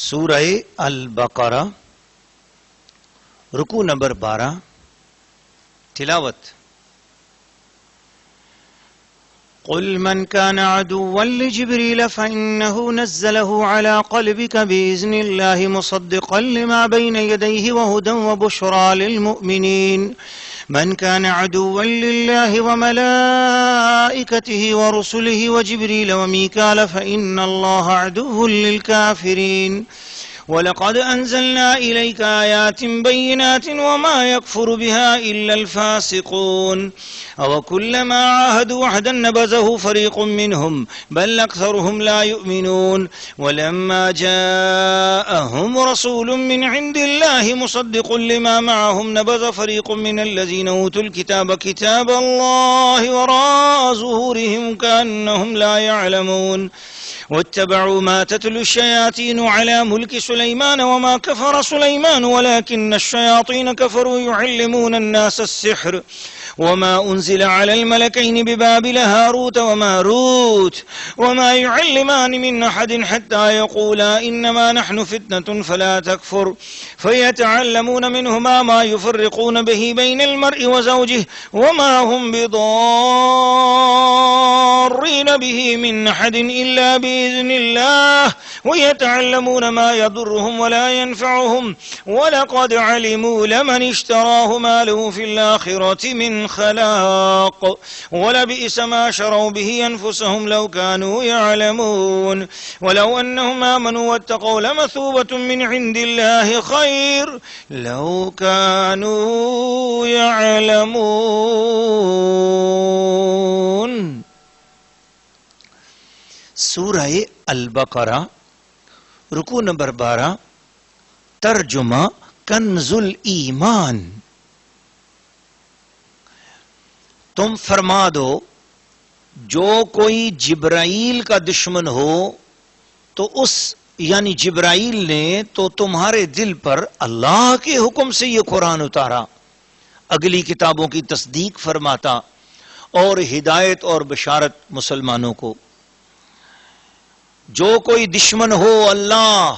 سورہ البقرہ رکوع نمبر 12 تلاوت قل من كان عدوا لجبريل فإنه نزله على قلبك بإذن الله مصدقا لما بين يديه وهدى وبشرى للمؤمنين من كان عدوا لله وملائكته ورسله وجبريل وميكال فإن الله عدو للكافرين وَلَقَدْ أَنزَلْنَا إِلَيْكَ آيَاتٍ بَيِّنَاتٍ وَمَا يَكْفُرُ بِهَا إِلَّا الْفَاسِقُونَ أَوَكُلَّمَا عَاهَدُوا عَهْدًا نَبَذَهُ فَرِيقٌ مِّنْهُمْ بَلْ أَكْثَرُهُمْ لَا يُؤْمِنُونَ وَلَمَّا جَاءَهُمْ رَسُولٌ مِّنْ عِندِ اللَّهِ مُصَدِّقٌ لِّمَا مَعَهُمْ نَبَذَ فَرِيقٌ مِّنَ الَّذِينَ أُوتُوا الْكِتَابَ كِتَابَ اللَّهِ وَرَاءَ ظُهُورِهِمْ كَأَنَّهُمْ لَا يَعْلَمُونَ واتبعوا ما تتلو الشياطين على ملك سليمان وما كفر سليمان ولكن الشياطين كفروا يعلمون الناس السحر وما أنزل على الملكين ببابل هاروت وماروت وما يعلمان من أحد حتى يقولا إنما نحن فتنة فلا تكفر فيتعلمون منهما ما يفرقون به بين المرء وزوجه وما هم بضارين به من أحد إلا بإذن الله ويتعلمون ما يضرهم ولا ينفعهم ولقد علموا لمن اشتراه ما له في الآخرة من خلاق ولبئس ما شروا به أنفسهم لو كانوا يعلمون ولو أنهم آمنوا واتقوا لمثوبة من عند الله خير لو كانوا يعلمون. سورہ البقرہ رکوع نمبر 12 ترجمہ کنز الایمان. تم فرما دو جو کوئی جبرائیل کا دشمن ہو تو اس یعنی جبرائیل نے تو تمہارے دل پر اللہ کے حکم سے یہ قرآن اتارا، اگلی کتابوں کی تصدیق فرماتا اور ہدایت اور بشارت مسلمانوں کو. جو کوئی دشمن ہو اللہ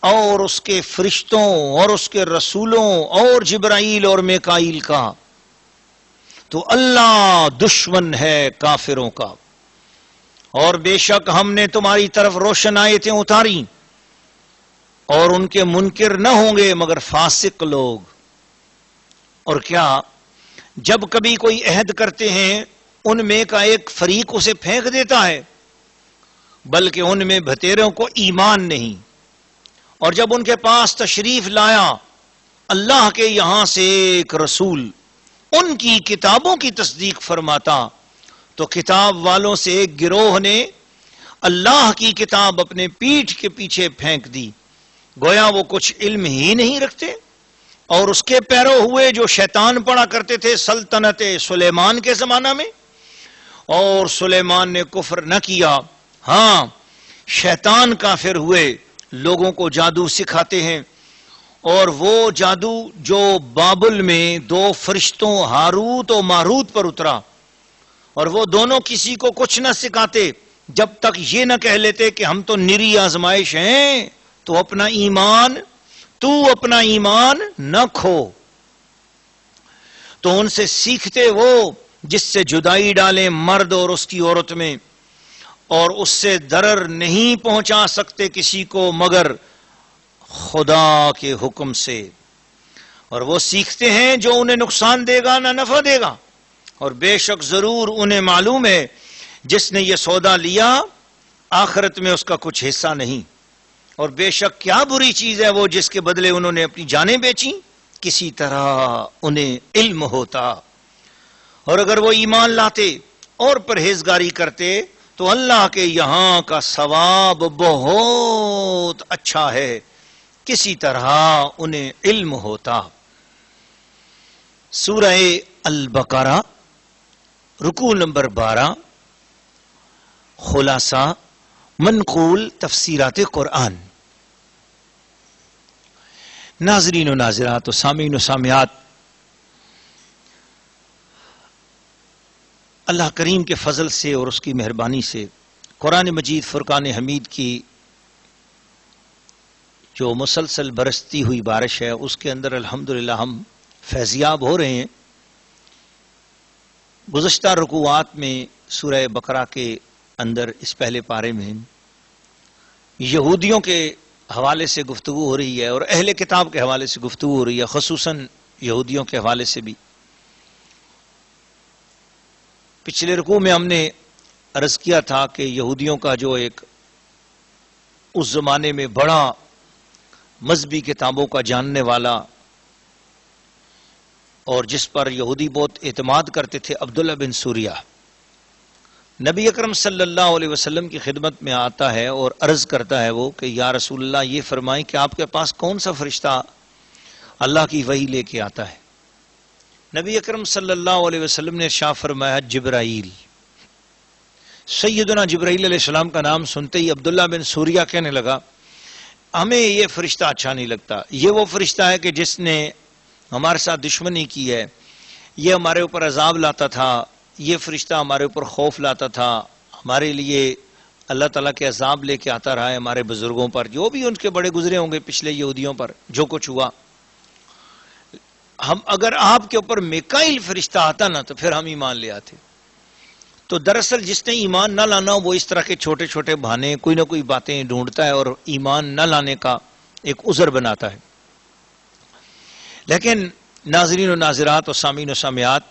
اور اس کے فرشتوں اور اس کے رسولوں اور جبرائیل اور میکائیل کا تو اللہ دشمن ہے کافروں کا. اور بے شک ہم نے تمہاری طرف روشن آیتیں اتاری اور ان کے منکر نہ ہوں گے مگر فاسق لوگ. اور کیا جب کبھی کوئی عہد کرتے ہیں ان میں کا ایک فریق اسے پھینک دیتا ہے بلکہ ان میں بھتیروں کو ایمان نہیں. اور جب ان کے پاس تشریف لایا اللہ کے یہاں سے ایک رسول ان کی کتابوں کی تصدیق فرماتا تو کتاب والوں سے ایک گروہ نے اللہ کی کتاب اپنے پیٹھ کے پیچھے پھینک دی، گویا وہ کچھ علم ہی نہیں رکھتے. اور اس کے پیرو ہوئے جو شیطان پڑا کرتے تھے سلطنت سلیمان کے زمانہ میں، اور سلیمان نے کفر نہ کیا. ہاں شیطان کافر ہوئے، لوگوں کو جادو سکھاتے ہیں، اور وہ جادو جو بابل میں 2 فرشتوں ہاروت و ماروت پر اترا، اور وہ دونوں کسی کو کچھ نہ سکھاتے جب تک یہ نہ کہہ لیتے کہ ہم تو نری آزمائش ہیں، تو اپنا ایمان نہ کھو. تو ان سے سیکھتے وہ جس سے جدائی ڈالیں مرد اور اس کی عورت میں، اور اس سے ضرر نہیں پہنچا سکتے کسی کو مگر خدا کے حکم سے. اور وہ سیکھتے ہیں جو انہیں نقصان دے گا نہ نفع دے گا، اور بے شک ضرور انہیں معلوم ہے جس نے یہ سودا لیا آخرت میں اس کا کچھ حصہ نہیں. اور بے شک کیا بری چیز ہے وہ جس کے بدلے انہوں نے اپنی جانیں بیچیں. کسی طرح انہیں علم ہوتا اور اگر وہ ایمان لاتے اور پرہیزگاری کرتے تو اللہ کے یہاں کا ثواب بہت اچھا ہے. کسی طرح انہیں علم ہوتا. سورہ البقرہ رکوع نمبر 12 خلاصہ منقول تفسیرات قرآن. ناظرین و ناظرات و سامعین و سامعات، اللہ کریم کے فضل سے اور اس کی مہربانی سے قرآن مجید فرقان حمید کی جو مسلسل برستی ہوئی بارش ہے اس کے اندر الحمدللہ ہم فیضیاب ہو رہے ہیں۔ گزشتہ رکوعات میں سورہ بقرہ کے اندر اس پہلے پارے میں یہودیوں کے حوالے سے گفتگو ہو رہی ہے اور اہل کتاب کے حوالے سے گفتگو ہو رہی ہے، خصوصاً یہودیوں کے حوالے سے بھی۔ پچھلے رکوع میں ہم نے عرض کیا تھا کہ یہودیوں کا جو ایک اس زمانے میں بڑا مذہبی کتابوں کا جاننے والا اور جس پر یہودی بہت اعتماد کرتے تھے، عبداللہ بن سوریہ، نبی اکرم صلی اللہ علیہ وسلم کی خدمت میں آتا ہے اور عرض کرتا ہے وہ کہ یا رسول اللہ یہ فرمائیں کہ آپ کے پاس کون سا فرشتہ اللہ کی وحی لے کے آتا ہے؟ نبی اکرم صلی اللہ علیہ وسلم نے ارشاد فرمایا جبرائیل۔ سیدنا جبرائیل علیہ السلام کا نام سنتے ہی عبداللہ بن سوریہ کہنے لگا ہمیں یہ فرشتہ اچھا نہیں لگتا، یہ وہ فرشتہ ہے کہ جس نے ہمارے ساتھ دشمنی کی ہے، یہ ہمارے اوپر عذاب لاتا تھا، یہ فرشتہ ہمارے اوپر خوف لاتا تھا، ہمارے لیے اللہ تعالیٰ کے عذاب لے کے آتا رہا ہے ہمارے بزرگوں پر، جو بھی ان کے بڑے گزرے ہوں گے پچھلے یہودیوں پر، جو کچھ ہوا۔ ہم اگر آپ کے اوپر میکائیل فرشتہ آتا نا تو پھر ہم ایمان لے آتے۔ تو دراصل جس نے ایمان نہ لانا وہ اس طرح کے چھوٹے چھوٹے بہانے کوئی نہ کوئی باتیں ڈھونڈتا ہے اور ایمان نہ لانے کا ایک عذر بناتا ہے۔ لیکن ناظرین و ناظرات و سامعین و سامعات،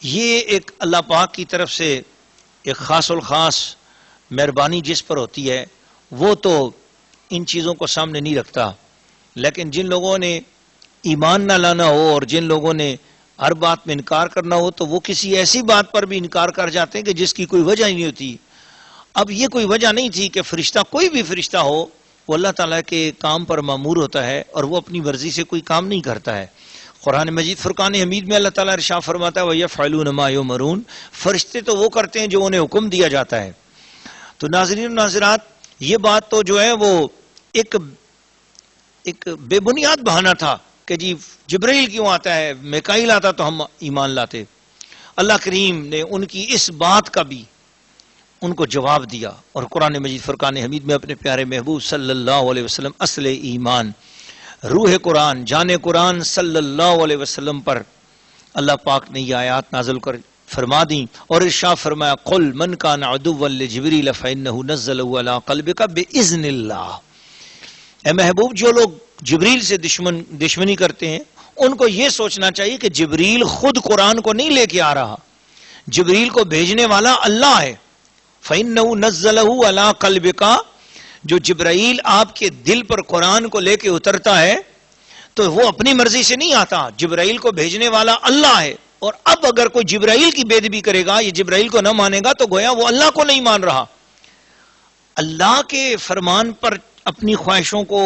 یہ ایک اللہ پاک کی طرف سے ایک خاص الخاص مہربانی جس پر ہوتی ہے وہ تو ان چیزوں کو سامنے نہیں رکھتا، لیکن جن لوگوں نے ایمان نہ لانا ہو اور جن لوگوں نے ہر بات میں انکار کرنا ہو تو وہ کسی ایسی بات پر بھی انکار کر جاتے ہیں کہ جس کی کوئی وجہ ہی نہیں ہوتی۔ اب یہ کوئی وجہ نہیں تھی کہ فرشتہ کوئی بھی فرشتہ ہو وہ اللہ تعالیٰ کے کام پر مامور ہوتا ہے اور وہ اپنی مرضی سے کوئی کام نہیں کرتا ہے۔ قرآن مجید فرقان حمید میں اللہ تعالیٰ ارشاد فرماتا ہے وَيَفْعَلُونَ مَا يُؤْمَرُونَ، فرشتے تو وہ کرتے ہیں جو انہیں حکم دیا جاتا ہے۔ تو ناظرین و ناظرات، یہ بات تو جو ہے وہ ایک بے بنیاد بہانہ تھا کہ جی جبرائیل کیوں آتا ہے، میکائیل آتا تو ہم ایمان لاتے۔ اللہ کریم نے ان کی اس بات کا بھی ان کو جواب دیا اور قرآن مجید فرقان حمید میں اپنے پیارے محبوب صلی اللہ علیہ وسلم اصل ایمان، روح قرآن، جان قرآن صلی اللہ علیہ وسلم پر اللہ پاک نے یہ آیات نازل کر فرما دیں اور ارشاد فرمایا قل من کان عدوا لجبریل فإنہ نزلہ علی قلبک بإذن اللہ۔ اے محبوب، جو لوگ جبریل سے دشمنی کرتے ہیں ان کو یہ سوچنا چاہیے کہ جبریل خود قرآن کو نہیں لے کے آ رہا، جبریل کو بھیجنے والا اللہ ہے۔ فَإِنَّهُ نَزَّلَهُ عَلَىٰ قَلْبِكَ، جو جبرائیل آپ کے دل پر قرآن کو لے کے اترتا ہے تو وہ اپنی مرضی سے نہیں آتا، جبرائیل کو بھیجنے والا اللہ ہے۔ اور اب اگر کوئی جبرائیل کی بے ادبی کرے گا، یہ جبرائیل کو نہ مانے گا تو گویا وہ اللہ کو نہیں مان رہا۔ اللہ کے فرمان پر اپنی خواہشوں کو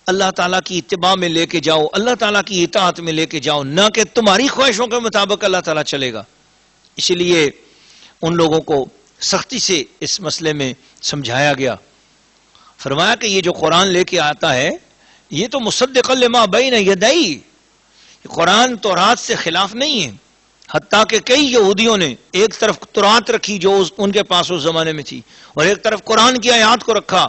اللہ تعالیٰ کی اتباع میں لے کے جاؤ، اللہ تعالیٰ کی اطاعت میں لے کے جاؤ، نہ کہ تمہاری خواہشوں کے مطابق اللہ تعالیٰ چلے گا۔ اسی لیے ان لوگوں کو سختی سے اس مسئلے میں سمجھایا گیا، فرمایا کہ یہ جو قرآن لے کے آتا ہے یہ تو مصدق لما بین یدئی، قرآن تورات سے خلاف نہیں ہے۔ حتیٰ کہ کئی یہودیوں نے ایک طرف تورات رکھی جو ان کے پاس اس زمانے میں تھی اور ایک طرف قرآن کی آیات کو رکھا،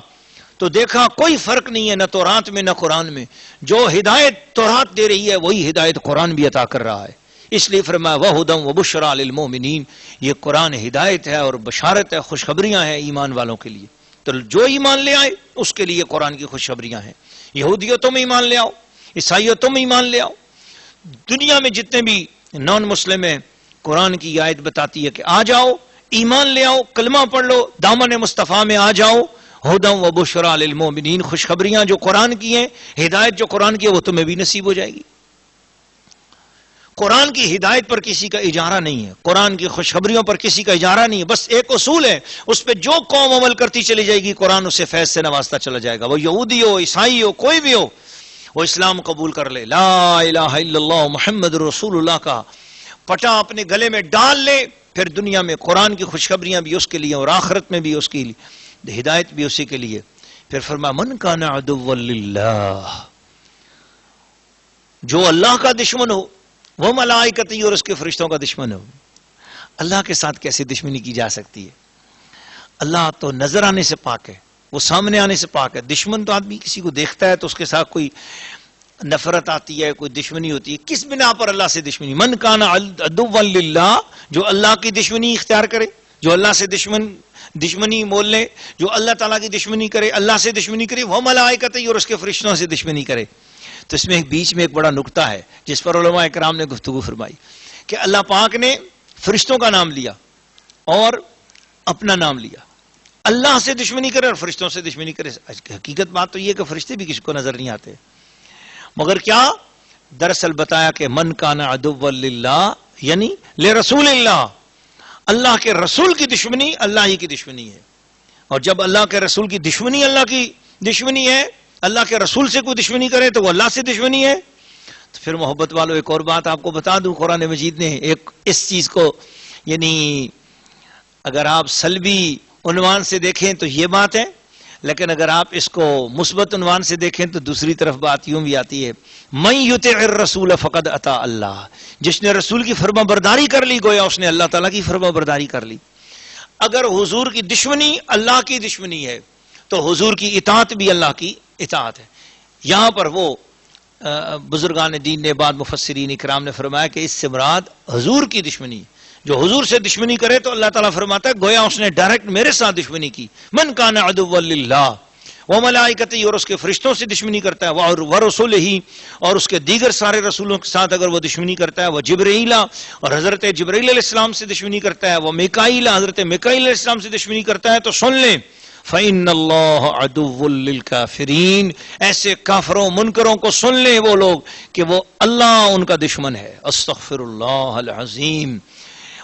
تو دیکھا کوئی فرق نہیں ہے نہ تورات میں نہ قرآن میں، جو ہدایت تورات دے رہی ہے وہی ہدایت قرآن بھی عطا کر رہا ہے۔ اس لیے فرمایا وَهُدًى وَبُشْرَىٰ لِلْمُؤْمِنِينَ، یہ قرآن ہدایت ہے اور بشارت ہے، خوشخبریاں ہیں ایمان والوں کے لیے۔ تو جو ایمان لے آئے اس کے لیے قرآن کی خوشخبریاں ہیں۔ یہودیوں تم ایمان لے آؤ، عیسائیوں تم ایمان لے آؤ، دنیا میں جتنے بھی نان مسلم ہیں قرآن کی آیت بتاتی ہے کہ آ جاؤ ایمان لے آؤ، کلمہ پڑھ لو، دامن مصطفیٰ میں آ جاؤ، ہدی و بشریٰ للمؤمنین، خوشخبریاں جو قرآن کی ہیں، ہدایت جو قرآن کی ہے وہ تمہیں بھی نصیب ہو جائے گی۔ قرآن کی ہدایت پر کسی کا اجارہ نہیں ہے، قرآن کی خوشخبریوں پر کسی کا اجارہ نہیں ہے، بس ایک اصول ہے، اس پہ جو قوم عمل کرتی چلی جائے گی قرآن اسے فیض سے نوازتا چلا جائے گا، وہ یہودی ہو، عیسائی ہو، کوئی بھی ہو، وہ اسلام قبول کر لے، لا الہ الا اللہ محمد رسول اللہ کا پٹا اپنے گلے میں ڈال لے، پھر دنیا میں قرآن کی خوشخبریاں بھی اس کے لیے اور آخرت میں بھی اس کی ہدایت بھی اسی کے لیے۔ پھر فرمایا من کان عدوا للہ، جو اللہ کا دشمن ہو، وہ ملائکتی اور اس کے فرشتوں کا دشمن ہو۔ اللہ کے ساتھ کیسے دشمنی کی جا سکتی ہے؟ اللہ تو نظر آنے سے پاک ہے، وہ سامنے آنے سے پاک ہے. دشمن تو آدمی کسی کو دیکھتا ہے تو اس کے ساتھ کوئی نفرت آتی ہے, کوئی دشمنی ہوتی ہے. کس بنا پر اللہ سے دشمنی؟ من کان عدوا للہ, جو اللہ کی دشمنی اختیار کرے, جو اللہ سے دشمنی مول لے, جو اللہ تعالیٰ کی دشمنی کرے, اللہ سے دشمنی کرے, وہ ملائکتہ اور اس کے فرشتوں سے دشمنی کرے. تو اس میں بیچ میں ایک بڑا نکتہ ہے جس پر علماء کرام نے گفتگو فرمائی کہ اللہ پاک نے فرشتوں کا نام لیا اور اپنا نام لیا. اللہ سے دشمنی کرے اور فرشتوں سے دشمنی کرے. حقیقت بات تو یہ کہ فرشتے بھی کسی کو نظر نہیں آتے, مگر کیا دراصل بتایا کہ من کان عدوا للہ یعنی لرسول اللہ, اللہ کے رسول کی دشمنی اللہ ہی کی دشمنی ہے. اور جب اللہ کے رسول کی دشمنی اللہ کی دشمنی ہے, اللہ کے رسول سے کوئی دشمنی کرے تو وہ اللہ سے دشمنی ہے. تو پھر محبت والوں ایک اور بات آپ کو بتا دوں, قرآن مجید نے ایک اس چیز کو, یعنی اگر آپ سلبی عنوان سے دیکھیں تو یہ بات ہے, لیکن اگر آپ اس کو مثبت عنوان سے دیکھیں تو دوسری طرف بات یوں بھی آتی ہے, من یطع الرسول فقد اطاع اللہ, جس نے رسول کی فرما برداری کر لی گویا اس نے اللہ تعالیٰ کی فرما برداری کر لی. اگر حضور کی دشمنی اللہ کی دشمنی ہے تو حضور کی اطاعت بھی اللہ کی اطاعت ہے. یہاں پر وہ بزرگان دین نے, بعد مفسرین اکرام نے فرمایا کہ اس سے مراد حضور کی دشمنی, جو حضور سے دشمنی کرے تو اللہ تعالیٰ فرماتا ہے گویا اس نے ڈائریکٹ میرے ساتھ دشمنی کی. من کان عدوا للہ وملائکتہ, اور اس کے فرشتوں سے دشمنی کرتا ہے, ورسولہ, اور اس کے دیگر سارے رسولوں کے ساتھ اگر وہ دشمنی کرتا ہے, وہ جبرائیل, اور حضرت جبرائیل علیہ السلام سے دشمنی کرتا ہے, وہ میکائیل, حضرت میکائیل علیہ السلام سے دشمنی کرتا ہے, تو سن لیں فَإِنَّ اللَّهَ عَدُوٌّ لِّلْكَافِرِينَ, ایسے کافروں منکروں کو سن لیں وہ لوگ کہ وہ اللہ ان کا دشمن ہے. استغفر اللہ العظیم.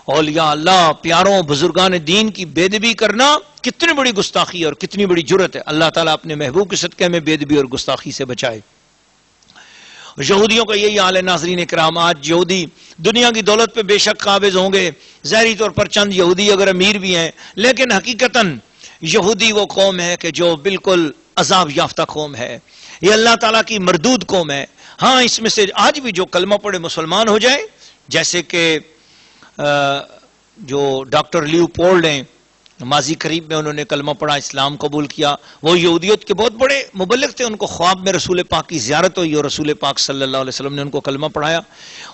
اولیاء اللہ, پیاروں, بزرگان دین کی بے ادبی کرنا کتنی بڑی گستاخی اور کتنی بڑی جرت ہے. اللہ تعالیٰ اپنے محبوب کے صدقے میں بے ادبی اور گستاخی سے بچائے. یہودیوں کا یہی حال ہے ناظرین کرام. آج یہودی دنیا کی دولت پہ بے شک قابض ہوں گے, ظاہری طور پر چند یہودی اگر امیر بھی ہیں, لیکن حقیقتاً یہودی وہ قوم ہے کہ جو بالکل عذاب یافتہ قوم ہے. یہ اللہ تعالیٰ کی مردود قوم ہے. ہاں, اس میں سے آج بھی جو کلمہ پڑھے مسلمان ہو جائیں, جیسے کہ جو ڈاکٹر لیو پولڈ ہیں, ماضی قریب میں انہوں نے کلمہ پڑھا, اسلام قبول کیا, وہ یہودیت کے بہت بڑے مبلغ تھے. ان کو خواب میں رسول پاک کی زیارت ہوئی اور رسول پاک صلی اللہ علیہ وسلم نے ان کو کلمہ پڑھایا,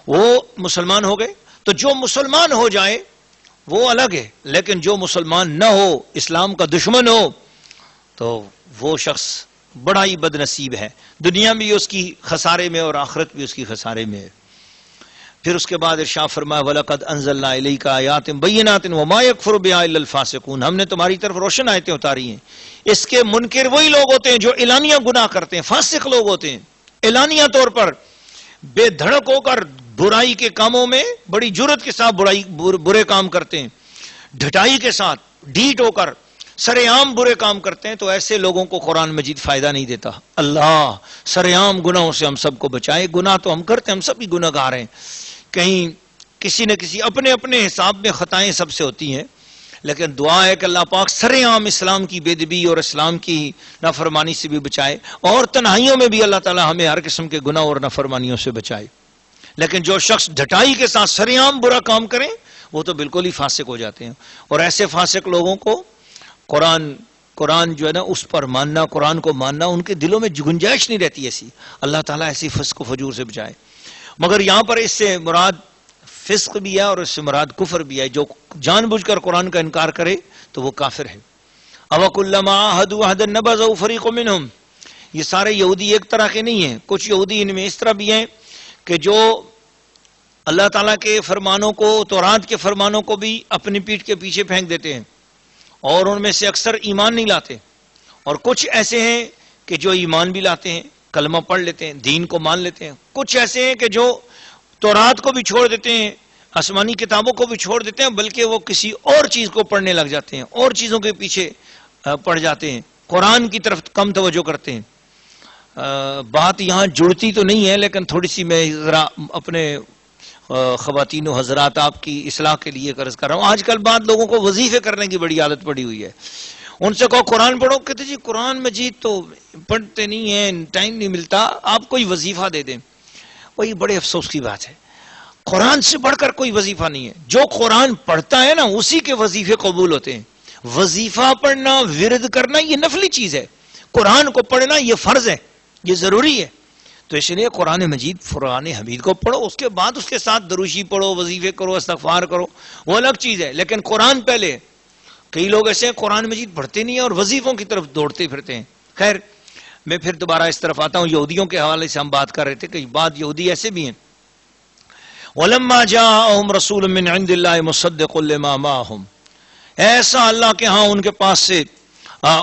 وہ مسلمان ہو گئے. تو جو مسلمان ہو جائے وہ الگ ہے, لیکن جو مسلمان نہ ہو, اسلام کا دشمن ہو, تو وہ شخص بڑا ہی بد نصیب ہے. دنیا بھی اس کی خسارے میں اور آخرت بھی اس کی خسارے میں ہے. پھر اس کے بعد ارشاد فرمایا وَلَقَدْ أَنزَلْنَا إِلَيْكَ آيَاتٍ بَيِّنَاتٍ وَمَا يَكْفُرُ بِهَا إِلَّا الْفَاسِقُونَ, ہم نے تمہاری طرف روشن آیتیں اتاری ہیں. اس کے منکر وہی لوگ ہوتے ہیں جو اعلانیہ گناہ کرتے ہیں, فاسق لوگ ہوتے ہیں, اعلانیہ طور پر بے دھڑک ہو کر برائی کے کاموں میں بڑی جرت کے ساتھ برے کام کرتے ہیں, ڈھٹائی کے ساتھ ڈھیٹ ہو کر سر عام برے کام کرتے ہیں. تو ایسے لوگوں کو قرآن مجید فائدہ نہیں دیتا. اللہ سر عام گناہوں سے ہم سب کو بچائے. گناہ تو ہم کرتے ہیں, ہم سب ہی گناہ گار ہیں, کہیں کسی نہ کسی اپنے اپنے حساب میں خطائیں سب سے ہوتی ہیں, لیکن دعا ہے کہ اللہ پاک سر عام اسلام کی بے ادبی اور اسلام کی نافرمانی سے بھی بچائے, اور تنہائیوں میں بھی اللہ تعالی ہمیں ہر قسم کے گناہ اور نافرمانیوں سے بچائے. لیکن جو شخص ڈھٹائی کے ساتھ سر عام برا کام کریں وہ تو بالکل ہی فاسق ہو جاتے ہیں. اور ایسے فاسق لوگوں کو قرآن جو ہے نا اس پر ماننا, قرآن کو ماننا, ان کے دلوں میں گنجائش نہیں رہتی ایسی. اللہ تعالیٰ ایسی فسق و فجور سے بچائے. مگر یہاں پر اس سے مراد فسق بھی ہے اور اس سے مراد کفر بھی ہے. جو جان بوجھ کر قرآن کا انکار کرے تو وہ کافر ہے. أَوَكُلَّمَا عَاهَدُوا عَهْدًا نَبَذَهُ فَرِيقٌ مِّنْهُمْ, یہ سارے یہودی ایک طرح کے نہیں ہیں. کچھ یہودی ان میں اس طرح بھی ہیں کہ جو اللہ تعالیٰ کے فرمانوں کو, تورات کے فرمانوں کو بھی اپنی پیٹھ کے پیچھے پھینک دیتے ہیں, اور ان میں سے اکثر ایمان نہیں لاتے. اور کچھ ایسے ہیں کہ جو ایمان بھی لاتے ہیں, کلمہ پڑھ لیتے ہیں, دین کو مان لیتے ہیں. کچھ ایسے ہیں کہ جو تورات کو بھی چھوڑ دیتے ہیں, آسمانی کتابوں کو بھی چھوڑ دیتے ہیں, بلکہ وہ کسی اور چیز کو پڑھنے لگ جاتے ہیں, اور چیزوں کے پیچھے پڑ جاتے ہیں, قرآن کی طرف کم توجہ کرتے ہیں. بات یہاں جڑتی تو نہیں ہے, لیکن تھوڑی سی میں ذرا اپنے خواتین و حضرات آپ کی اصلاح کے لیے قرض کر رہا ہوں. آج کل بعض لوگوں کو وظیفے کرنے کی بڑی عادت پڑی ہوئی ہے. ان سے کہو قرآن پڑھو, کہتے جی قرآن مجید تو پڑھتے نہیں ہیں, ٹائم نہیں ملتا, آپ کوئی وظیفہ دے دیں. وہی بڑے افسوس کی بات ہے, قرآن سے بڑھ کر کوئی وظیفہ نہیں ہے. جو قرآن پڑھتا ہے نا اسی کے وظیفے قبول ہوتے ہیں. وظیفہ پڑھنا، ورد کرنا یہ نفلی چیز ہے، قرآن کو پڑھنا یہ فرض ہے، یہ ضروری ہے. تو اس لیے قرآن مجید، قرآن حمید کو پڑھو، اس کے بعد اس کے ساتھ دروشی پڑھو، وظیفے کرو، استغفار کرو، وہ الگ چیز ہے، لیکن قرآن پہلے. کئی لوگ ایسے ہیں قرآن مجید پڑھتے نہیں ہیں اور وظیفوں کی طرف دوڑتے پھرتے ہیں. خیر، میں پھر دوبارہ اس طرف آتا ہوں. یہودیوں کے حوالے سے ہم بات کر رہے تھے. کئی بعض یہودی ایسے بھی ہیں. وَلَمَّا جَاءَهُمْ رَسُولٌ مِّنْ عِنْدِ اللَّهِ مُصَدِّقٌ لِّمَا مَعَهُمْ، ایسا اللہ کے ہاں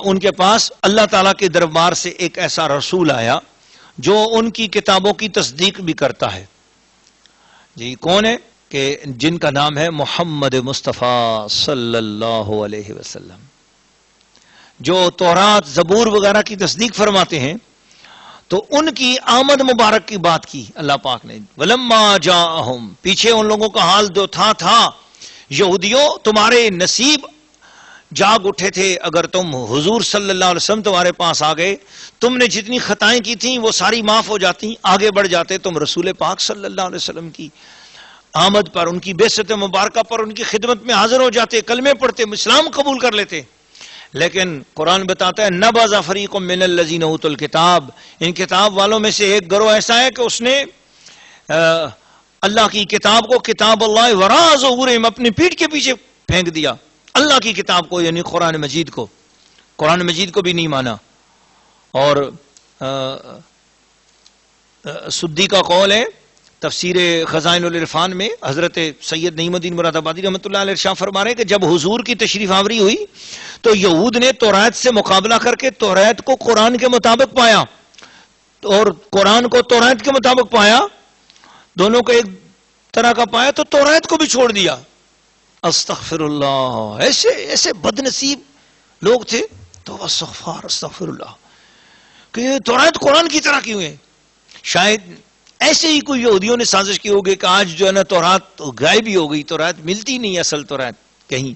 ان کے پاس اللہ تعالیٰ کے دربار سے ایک ایسا رسول آیا جو ان کی کتابوں کی تصدیق بھی کرتا ہے. جی کون ہے؟ کہ جن کا نام ہے محمد مصطفیٰ صلی اللہ علیہ وسلم، جو تورات، زبور وغیرہ کی تصدیق فرماتے ہیں. تو ان کی آمد مبارک کی بات کی اللہ پاک نے. وَلَمَّا جَاءَهُمْ، پیچھے ان لوگوں کا حال جو تھا یہودیوں تمہارے نصیب جاگ اٹھے تھے اگر تم حضور صلی اللہ علیہ وسلم تمہارے پاس آ گئے، تم نے جتنی خطائیں کی تھیں وہ ساری معاف ہو جاتی، آگے بڑھ جاتے تم رسول پاک صلی اللہ علیہ وسلم کی آمد پر، ان کی بعثت مبارکہ پر، ان کی خدمت میں حاضر ہو جاتے، کلمے پڑھتے، اسلام قبول کر لیتے. لیکن قرآن بتاتا ہے نبذ فریق من الذین اوتوا الکتاب، ان کتاب والوں میں سے ایک گروہ ایسا ہے کہ اس نے اللہ کی کتاب کو، کتاب اللہ وراء ظہورہم، اپنی پیٹھ کے پیچھے پھینک دیا. اللہ کی کتاب کو یعنی قرآن مجید کو، قرآن مجید کو بھی نہیں مانا. اور سدی کا قول ہے تفسیر خزائن العرفان میں، حضرت سید نعیم الدین مراد آبادی رحمۃ اللہ علیہ ارشاد فرما رہے ہیں کہ جب حضور کی تشریف آوری ہوئی تو یہود نے تورات سے مقابلہ کر کے تورات کو قرآن کے مطابق پایا اور قرآن کو تورات کے مطابق پایا، دونوں کو ایک طرح کا پایا، تو تورات کو بھی چھوڑ دیا. استغفر اللہ، ایسے بد نصیب لوگ تھے. تو استغفر اللہ کہ تورات قرآن کی طرح کیوں ہے. شاید ایسے ہی کوئی یہودیوں نے سازش کی ہوگی کہ آج جو ہے نا تورات غائب ہی ہو گئی، تورات ملتی نہیں اصل تورات کہیں.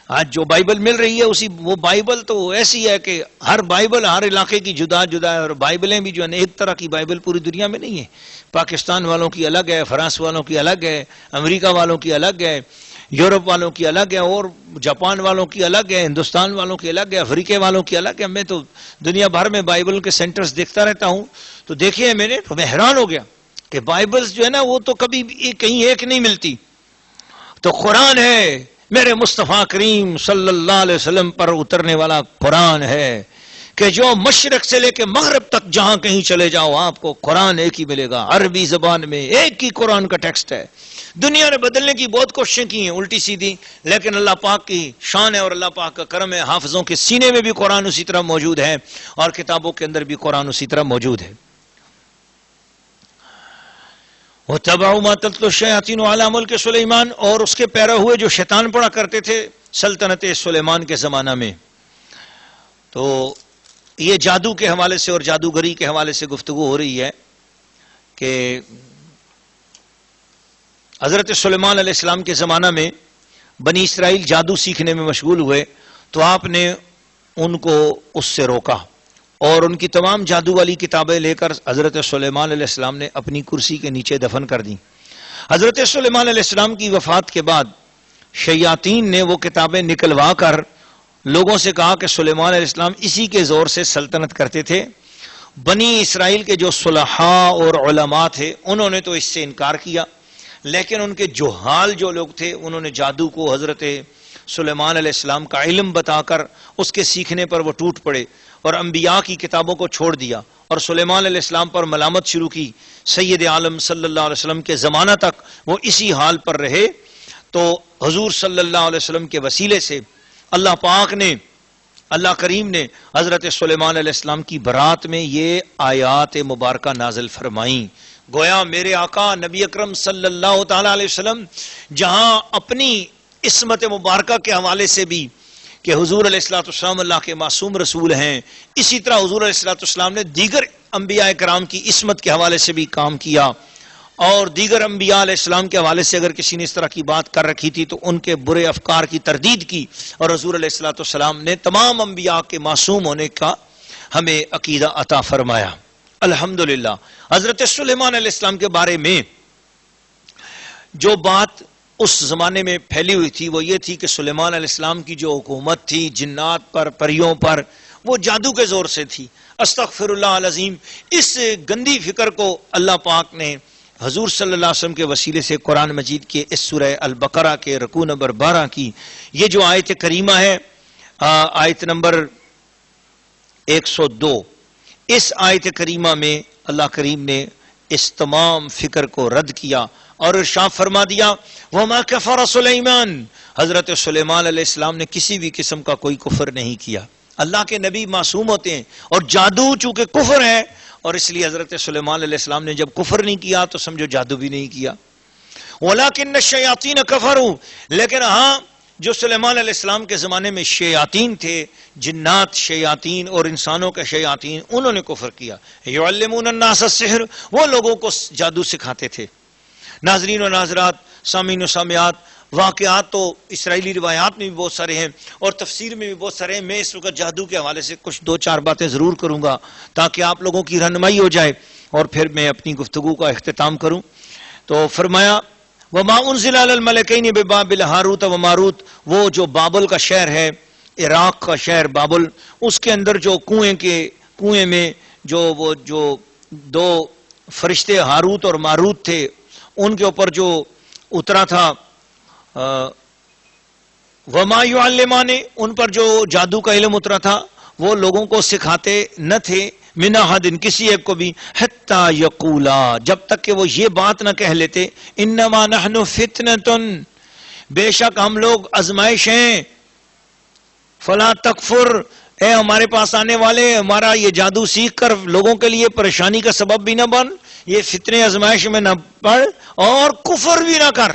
آج جو بائبل مل رہی ہے وہ بائبل تو ایسی ہے کہ ہر بائبل ہر علاقے کی جدا جدا ہے، اور بائبلیں بھی جو ہے نا ایک طرح کی بائبل پوری دنیا میں نہیں ہے. پاکستان والوں کی الگ ہے، فرانس والوں کی الگ ہے، امریکہ والوں کی الگ ہے، یورپ والوں کی الگ ہے، اور جاپان والوں کی الگ ہے، ہندوستان والوں کی الگ ہے، افریقہ والوں کی الگ ہے. میں تو دنیا بھر میں بائبل کے سینٹرز دیکھتا رہتا ہوں، تو دیکھے ہیں میں نے، تو میں حیران ہو گیا کہ بائبلز جو ہے نا وہ تو کبھی کہیں ایک نہیں ملتی. تو قرآن ہے، میرے مصطفیٰ کریم صلی اللہ علیہ وسلم پر اترنے والا قرآن ہے کہ جو مشرق سے لے کے مغرب تک جہاں کہیں چلے جاؤ آپ کو قرآن ایک ہی ملے گا، عربی زبان میں ایک ہی قرآن کا ٹیکسٹ ہے. دنیا نے بدلنے کی بہت کوششیں کی ہیں الٹی سیدھی، لیکن اللہ پاک کی شان ہے اور اللہ پاک کا کرم ہے، حافظوں کے سینے میں بھی قرآن اسی طرح موجود ہے اور کتابوں کے اندر بھی قرآن اسی طرح موجود ہے. وَاتَّبَعُوا مَا تَتْلُو الشَّيَاطِينُ عَلَىٰ مُلْكِ سُلَيْمَانَ، اور اس کے پیرو ہوئے جو شیطان پڑھا کرتے تھے سلطنت سلیمان کے زمانہ میں. تو یہ جادو کے حوالے سے اور جادوگری کے حوالے سے گفتگو ہو رہی ہے کہ حضرت سلیمان علیہ السلام کے زمانہ میں بنی اسرائیل جادو سیکھنے میں مشغول ہوئے، تو آپ نے ان کو اس سے روکا اور ان کی تمام جادو والی کتابیں لے کر حضرت سلیمان علیہ السلام نے اپنی کرسی کے نیچے دفن کر دیں. حضرت سلیمان علیہ السلام کی وفات کے بعد شیاطین نے وہ کتابیں نکلوا کر لوگوں سے کہا کہ سلیمان علیہ السلام اسی کے زور سے سلطنت کرتے تھے. بنی اسرائیل کے جو صلحاء اور علماء تھے انہوں نے تو اس سے انکار کیا، لیکن ان کے جہال جو لوگ تھے انہوں نے جادو کو حضرت سلیمان علیہ السلام کا علم بتا کر اس کے سیکھنے پر وہ ٹوٹ پڑے اور انبیاء کی کتابوں کو چھوڑ دیا اور سلیمان علیہ السلام پر ملامت شروع کی. سید عالم صلی اللہ علیہ وسلم کے زمانہ تک وہ اسی حال پر رہے. تو حضور صلی اللہ علیہ وسلم کے وسیلے سے اللہ پاک نے، اللہ کریم نے حضرت سلیمان علیہ السلام کی برات میں یہ آیات مبارکہ نازل فرمائیں. گویا میرے آقا نبی اکرم صلی اللہ تعالی علیہ وسلم جہاں اپنی عصمت مبارکہ کے حوالے سے بھی کہ حضور علیہ الصلوۃ والسلام اللہ کے معصوم رسول ہیں، اسی طرح حضور علیہ الصلوۃ والسلام نے دیگر انبیاء کرام کی عصمت کے حوالے سے بھی کام کیا، اور دیگر انبیاء علیہ السلام کے حوالے سے اگر کسی نے اس طرح کی بات کر رکھی تھی تو ان کے برے افکار کی تردید کی، اور حضور علیہ الصلوۃ والسلام نے تمام انبیاء کے معصوم ہونے کا ہمیں عقیدہ عطا فرمایا. الحمدللہ. حضرت سلیمان علیہ السلام کے بارے میں جو بات اس زمانے میں پھیلی ہوئی تھی وہ یہ تھی کہ سلیمان علیہ السلام کی جو حکومت تھی جنات پر، پریوں پر، وہ جادو کے زور سے تھی۔ استغفر اللہ العظیم۔ اس گندی فکر کو اللہ پاک نے حضور صلی اللہ علیہ وسلم کے وسیلے سے قرآن مجید کے اس سورہ البقرہ کے رکوع نمبر 12 کی یہ جو آیت کریمہ ہے، آیت نمبر 102، اس آیت کریمہ میں اللہ کریم نے اس تمام فکر کو رد کیا اور ارشاد فرما دیا وَمَا كَفَرَ سُلَيْمَانَ، حضرت سلیمان علیہ السلام نے کسی بھی قسم کا کوئی کفر نہیں کیا۔ اللہ کے نبی معصوم ہوتے ہیں، اور جادو چونکہ کفر ہے، اور اس لیے حضرت سلیمان علیہ السلام نے جب کفر نہیں کیا تو سمجھو جادو بھی نہیں کیا۔ وَلَكِنَّ الشَّيَاطِينَ كَفَرُوا، لیکن ہاں جو سلیمان علیہ السلام کے زمانے میں شیاطین تھے، جنات شیاطین اور انسانوں کے شیاطین، انہوں نے کفر کیا۔ يُعَلِّمُونَ النَّاسَ السِّحْرَ، وہ لوگوں کو جادو سکھاتے تھے۔ ناظرین و ناظرات، سامعین و سامعات، واقعات تو اسرائیلی روایات میں بھی بہت سارے ہیں اور تفسیر میں بھی بہت سارے ہیں۔ میں اس وقت جادو کے حوالے سے کچھ 2-4 باتیں ضرور کروں گا تاکہ آپ لوگوں کی رہنمائی ہو جائے اور پھر میں اپنی گفتگو کا اختتام کروں۔ تو فرمایا وَمَا أُنزِلَ عَلَى الْمَلَكَيْنِ بِبَابِلَ ہاروت و ماروت، وہ جو بابل کا شہر ہے، عراق کا شہر بابل، اس کے اندر جو کنویں میں جو 2 فرشتے ہاروت اور ماروت تھے، ان کے اوپر جو اترا تھا وَمَا يُعَلِّمَانِ، ان پر جو جادو کا علم اترا تھا وہ لوگوں کو سکھاتے نہ تھے، مِنْ أَحَدٍ، کسی ایک کو بھی، حَتَّى يَقُولَا، جب تک کہ وہ یہ بات نہ کہہ لیتے، إِنَّمَا نَحْنُ فِتْنَةٌ، بے شک ہم لوگ آزمائش ہیں، فَلَا تَكْفُرْ، اے ہمارے پاس آنے والے ہمارا یہ جادو سیکھ کر لوگوں کے لیے پریشانی کا سبب بھی نہ بن، یہ فتنے آزمائش میں نہ پڑ اور کفر بھی نہ کر۔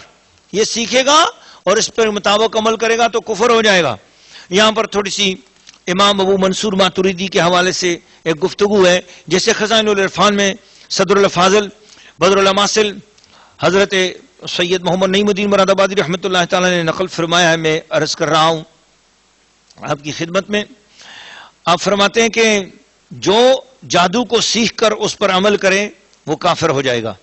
یہ سیکھے گا اور اس پر مطابق عمل کرے گا تو کفر ہو جائے گا۔ یہاں پر تھوڑی سی امام ابو منصور ماتریدی کے حوالے سے ایک گفتگو ہے، جیسے خزائن العرفان میں صدر الفاضل بدر الاماثل حضرت سید محمد نعیم الدین مراد آبادی رحمۃ اللہ تعالی نے نقل فرمایا ہے، میں عرض کر رہا ہوں آپ کی خدمت میں۔ آپ فرماتے ہیں کہ جو جادو کو سیکھ کر اس پر عمل کرے وہ کافر ہو جائے گا،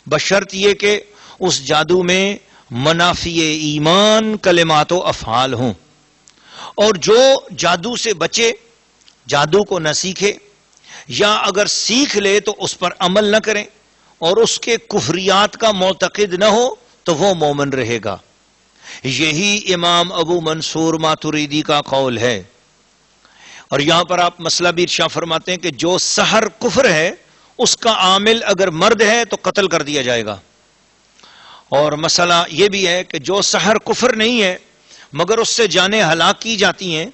بشرط یہ کہ اس جادو میں منافی ایمان کلمات و افعال ہوں، اور جو جادو سے بچے، جادو کو نہ سیکھے، یا اگر سیکھ لے تو اس پر عمل نہ کریں اور اس کے کفریات کا معتقد نہ ہو تو وہ مومن رہے گا۔ یہی امام ابو منصور ماتریدی کا قول ہے۔ اور یہاں پر آپ مسئلہ بھی ارشاد فرماتے ہیں کہ جو سحر کفر ہے اس کا عامل اگر مرد ہے تو قتل کر دیا جائے گا، اور مسئلہ یہ بھی ہے کہ جو سحر کفر نہیں ہے مگر اس سے جانیں ہلاک کی جاتی ہیں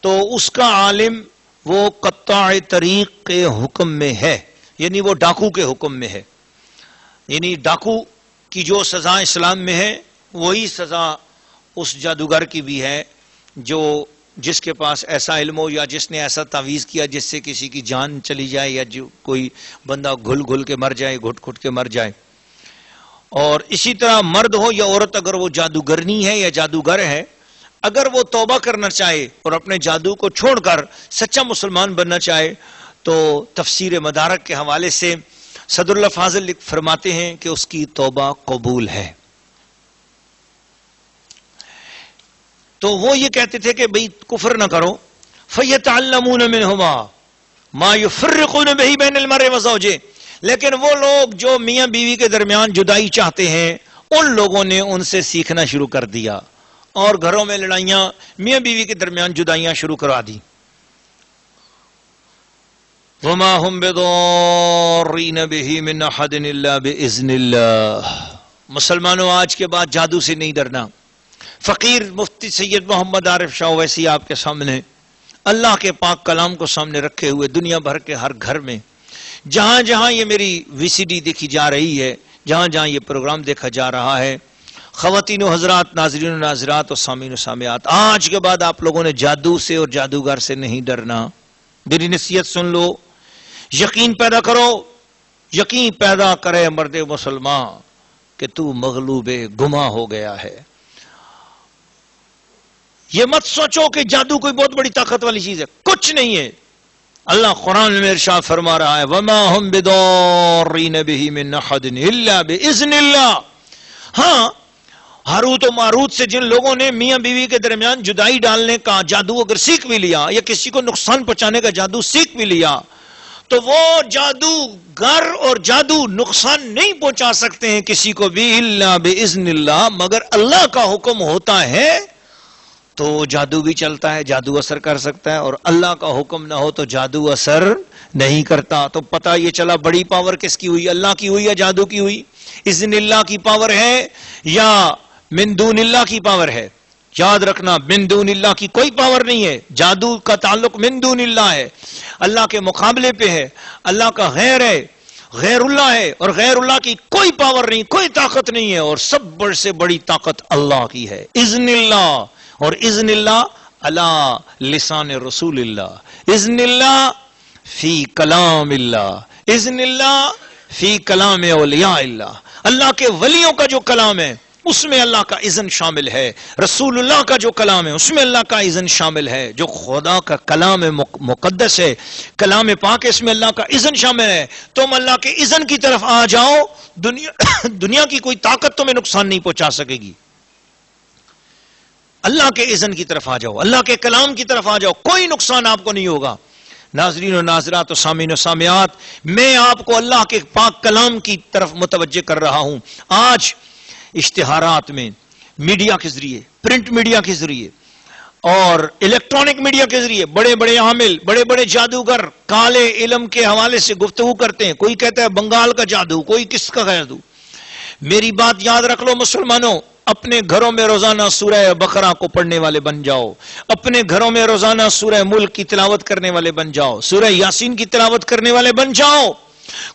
تو اس کا عالم وہ قطاع طریق کے حکم میں ہے، یعنی وہ ڈاکو کے حکم میں ہے، یعنی ڈاکو کی جو سزا اسلام میں ہے وہی سزا اس جادوگر کی بھی ہے جس کے پاس ایسا علم ہو یا جس نے ایسا تعویذ کیا جس سے کسی کی جان چلی جائے یا جو کوئی بندہ گھل گھل کے مر جائے، گھٹ گھٹ کے مر جائے۔ اور اسی طرح مرد ہو یا عورت، اگر وہ جادوگرنی ہے یا جادوگر ہے، اگر وہ توبہ کرنا چاہے اور اپنے جادو کو چھوڑ کر سچا مسلمان بننا چاہے تو تفسیر مدارک کے حوالے سے صدر الفاضل فرماتے ہیں کہ اس کی توبہ قبول ہے۔ تو وہ یہ کہتے تھے کہ بھئی کفر نہ کرو، فَيَتَعَلَّمُونَ مِنْهُمَا مَا يُفَرِّقُونَ بِهِ بَيْنَ الْمَرْءِ وَزَوْجِهِ، لیکن وہ لوگ جو میاں بیوی کے درمیان جدائی چاہتے ہیں ان لوگوں نے ان سے سیکھنا شروع کر دیا اور گھروں میں لڑائیاں، میاں بیوی کے درمیان جدائیاں شروع کروا دی۔ وَمَا هُمْ بِضَارِّينَ بِهِ مِنْ أَحَدٍ إِلَّا بِإِذْنِ اللَّهِ۔ مسلمانوں آج کے بعد جادو سے نہیں ڈرنا۔ فقیر مفتی سید محمد عارف شاہ ویسی آپ کے سامنے اللہ کے پاک کلام کو سامنے رکھے ہوئے دنیا بھر کے ہر گھر میں جہاں جہاں یہ میری وی سی ڈی دیکھی جا رہی ہے، جہاں جہاں یہ پروگرام دیکھا جا رہا ہے، خواتین و حضرات، ناظرین و ناظرات اور سامعین و سامعات، آج کے بعد آپ لوگوں نے جادو سے اور جادوگر سے نہیں ڈرنا۔ میری نصیحت سن لو، یقین پیدا کرو، یقین پیدا کرے مرد مسلمان کہ تو مغلوب گماں ہو گیا ہے۔ یہ مت سوچو کہ جادو کوئی بہت بڑی طاقت والی چیز ہے، کچھ نہیں ہے۔ اللہ قرآن میں ارشاد فرما رہا ہے وَمَا هُمْ بِضَارِّينَ بِهِ مِنْ أَحَدٍ إِلَّا بِإِذْنِ اللَّهِ۔ ہاں، ہاروت و ماروت سے جن لوگوں نے میاں بیوی کے درمیان جدائی ڈالنے کا جادو اگر سیکھ بھی لیا یا کسی کو نقصان پہنچانے کا جادو سیکھ بھی لیا تو وہ جادوگر اور جادو نقصان نہیں پہنچا سکتے ہیں کسی کو بھی الا باذن اللہ، مگر اللہ کا حکم ہوتا ہے تو جادو بھی چلتا ہے، جادو اثر کر سکتا ہے، اور اللہ کا حکم نہ ہو تو جادو اثر نہیں کرتا۔ تو پتہ یہ چلا بڑی پاور کس کی ہوئی، اللہ کی ہوئی یا جادو کی ہوئی؟ اذن اللہ کی پاور ہے یا من دون اللہ کی پاور ہے؟ یاد رکھنا من دون اللہ کی کوئی پاور نہیں ہے، جادو کا تعلق من دون اللہ ہے، اللہ کے مقابلے پہ ہے، اللہ کا غیر ہے، غیر اللہ ہے، اور غیر اللہ کی کوئی پاور نہیں، کوئی طاقت نہیں ہے، اور سب بڑے سے بڑی طاقت اللہ کی ہے۔ اذن اللہ، اور اذن اللہ علی لسان رسول اللہ، اذن اللہ فی کلام اللہ، اذن اللہ فی کلام اولیاء اللہ، اللہ کے ولیوں کا جو کلام ہے اس میں اللہ کا اذن شامل ہے، رسول اللہ کا جو کلام ہے اس میں اللہ کا اذن شامل ہے، جو خدا کا کلام مقدس ہے، کلام پاک ہے، اس میں اللہ کا اذن شامل ہے۔ تم اللہ کے اذن کی طرف آ جاؤ، دنیا کی کوئی طاقت تمہیں نقصان نہیں پہنچا سکے گی۔ اللہ کے اذن کی طرف آ جاؤ، اللہ کے کلام کی طرف آ جاؤ، کوئی نقصان آپ کو نہیں ہوگا۔ ناظرین و ناظرات و سامعین و سامعات، میں آپ کو اللہ کے پاک کلام کی طرف متوجہ کر رہا ہوں۔ آج اشتہارات میں، میڈیا کے ذریعے، پرنٹ میڈیا کے ذریعے اور الیکٹرانک میڈیا کے ذریعے بڑے بڑے عامل، بڑے بڑے جادوگر کالے علم کے حوالے سے گفتگو کرتے ہیں۔ کوئی کہتا ہے بنگال کا جادو، کوئی کس کا جادو۔ میری بات یاد رکھ لو مسلمانوں، اپنے گھروں میں روزانہ سورہ بقرہ کو پڑھنے والے بن جاؤ، اپنے گھروں میں روزانہ سورہ ملک کی تلاوت کرنے والے بن جاؤ، سورہ یاسین کی تلاوت کرنے والے بن جاؤ،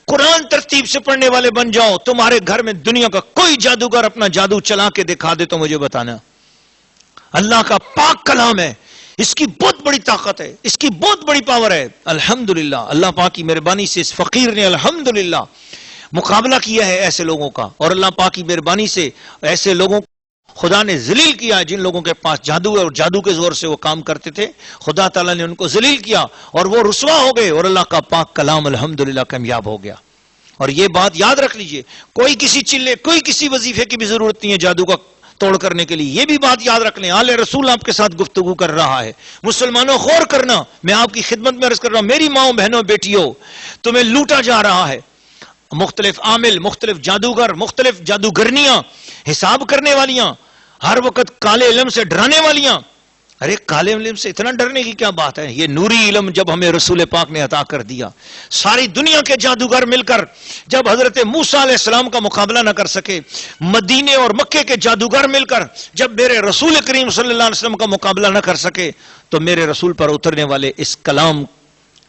قرآن ترتیب سے پڑھنے والے بن جاؤ۔ تمہارے گھر میں دنیا کا کوئی جادوگر اپنا جادو چلا کے دکھا دے تو مجھے بتانا۔ اللہ کا پاک کلام ہے، اس کی بہت بڑی طاقت ہے، اس کی بہت بڑی پاور ہے۔ الحمدللہ اللہ پاک کی مہربانی سے اس فقیر نے الحمدللہ مقابلہ کیا ہے ایسے لوگوں کا، اور اللہ پاک کی مہربانی سے ایسے لوگوں خدا نے ذلیل کیا ہے جن لوگوں کے پاس جادو ہے اور جادو کے زور سے وہ کام کرتے تھے، خدا تعالیٰ نے ان کو ذلیل کیا اور وہ رسوا ہو گئے، اور اللہ کا پاک کلام الحمدللہ کامیاب ہو گیا۔ اور یہ بات یاد رکھ لیجئے، کوئی کسی چلے، کوئی کسی وظیفے کی بھی ضرورت نہیں ہے جادو کا توڑ کرنے کے لیے۔ یہ بھی بات یاد رکھ لیں، آل رسول آپ کے ساتھ گفتگو کر رہا ہے۔ مسلمانوں غور کرنا، میں آپ کی خدمت میں عرض کر رہا ہوں، میری ماؤں بہنوں بیٹیوں، تمہیں لوٹا جا رہا ہے۔ مختلف عامل، مختلف جادوگر، مختلف جادوگرنیاں، حساب کرنے والیاں، ہر وقت کالے علم سے ڈرانے والیاں۔ ارے کالے علم سے اتنا ڈرنے کی کیا بات ہے؟ یہ نوری علم جب ہمیں رسول پاک نے عطا کر دیا، ساری دنیا کے جادوگر مل کر جب حضرت موسیٰ علیہ السلام کا مقابلہ نہ کر سکے، مدینے اور مکے کے جادوگر مل کر جب میرے رسول کریم صلی اللہ علیہ وسلم کا مقابلہ نہ کر سکے، تو میرے رسول پر اترنے والے اس کلام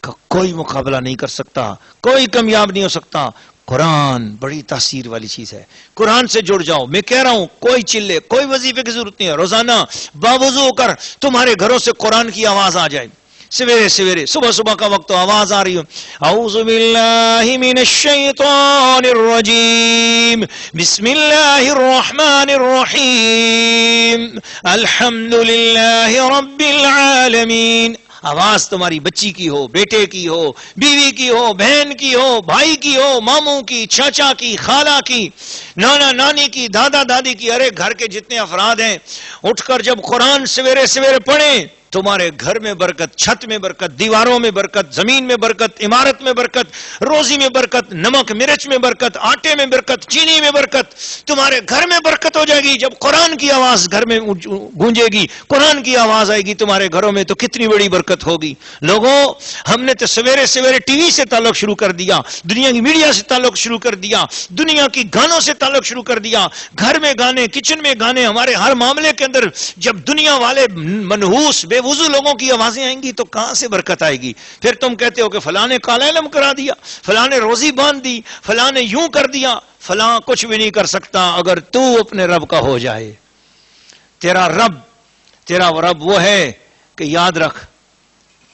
کا کوئی مقابلہ نہیں کر سکتا، کوئی کامیاب نہیں ہو سکتا۔ قرآن بڑی تاثیر والی چیز ہے، قرآن سے جڑ جاؤ۔ میں کہہ رہا ہوں کوئی چلے، کوئی وظیفے کی ضرورت نہیں ہے، روزانہ باوضو ہو کر تمہارے گھروں سے قرآن کی آواز آ جائے، سویرے سویرے صبح صبح کا وقت تو آواز آ رہی ہو، اعوذ باللہ من الشیطان الرجیم بسم اللہ الرحمن الرحیم الحمدللہ رب العالمین۔ آواز تمہاری بچی کی ہو، بیٹے کی ہو، بیوی کی ہو، بہن کی ہو، بھائی کی ہو، ماموں کی، چاچا کی، خالہ کی، نانا نانی کی، دادا دادی کی، ارے گھر کے جتنے افراد ہیں اٹھ کر جب قرآن سویرے سویرے پڑھیں، تمہارے گھر میں برکت، چھت میں برکت، دیواروں میں برکت، زمین میں برکت، عمارت میں برکت، روزی میں برکت، نمک مرچ میں برکت، آٹے میں برکت، چینی میں برکت، تمہارے گھر میں برکت ہو جائے گی۔ جب قرآن کی آواز گھر میں گونجے گی، قرآن کی آواز آئے گی تمہارے گھروں میں، تو کتنی بڑی برکت ہوگی۔ لوگوں، ہم نے تو سویرے سویرے ٹی وی سے تعلق شروع کر دیا، دنیا کی میڈیا سے تعلق شروع کر دیا، دنیا کی گانوں سے تعلق شروع کر دیا، گھر میں گانے، کچن میں گانے، ہمارے ہر معاملے کے اندر جب دنیا والے منحوس بے وضو لوگوں کی آوازیں آئیں گی تو کہاں سے برکت آئے گی؟ پھر تم کہتے ہو کہ فلاں نے کالا علم کرا دیا، فلاں نے روزی باندھ دی، فلاں نے یوں کر دیا۔ فلاں کچھ بھی نہیں کر سکتا اگر تو اپنے رب کا ہو جائے۔ تیرا رب وہ ہے کہ یاد رکھ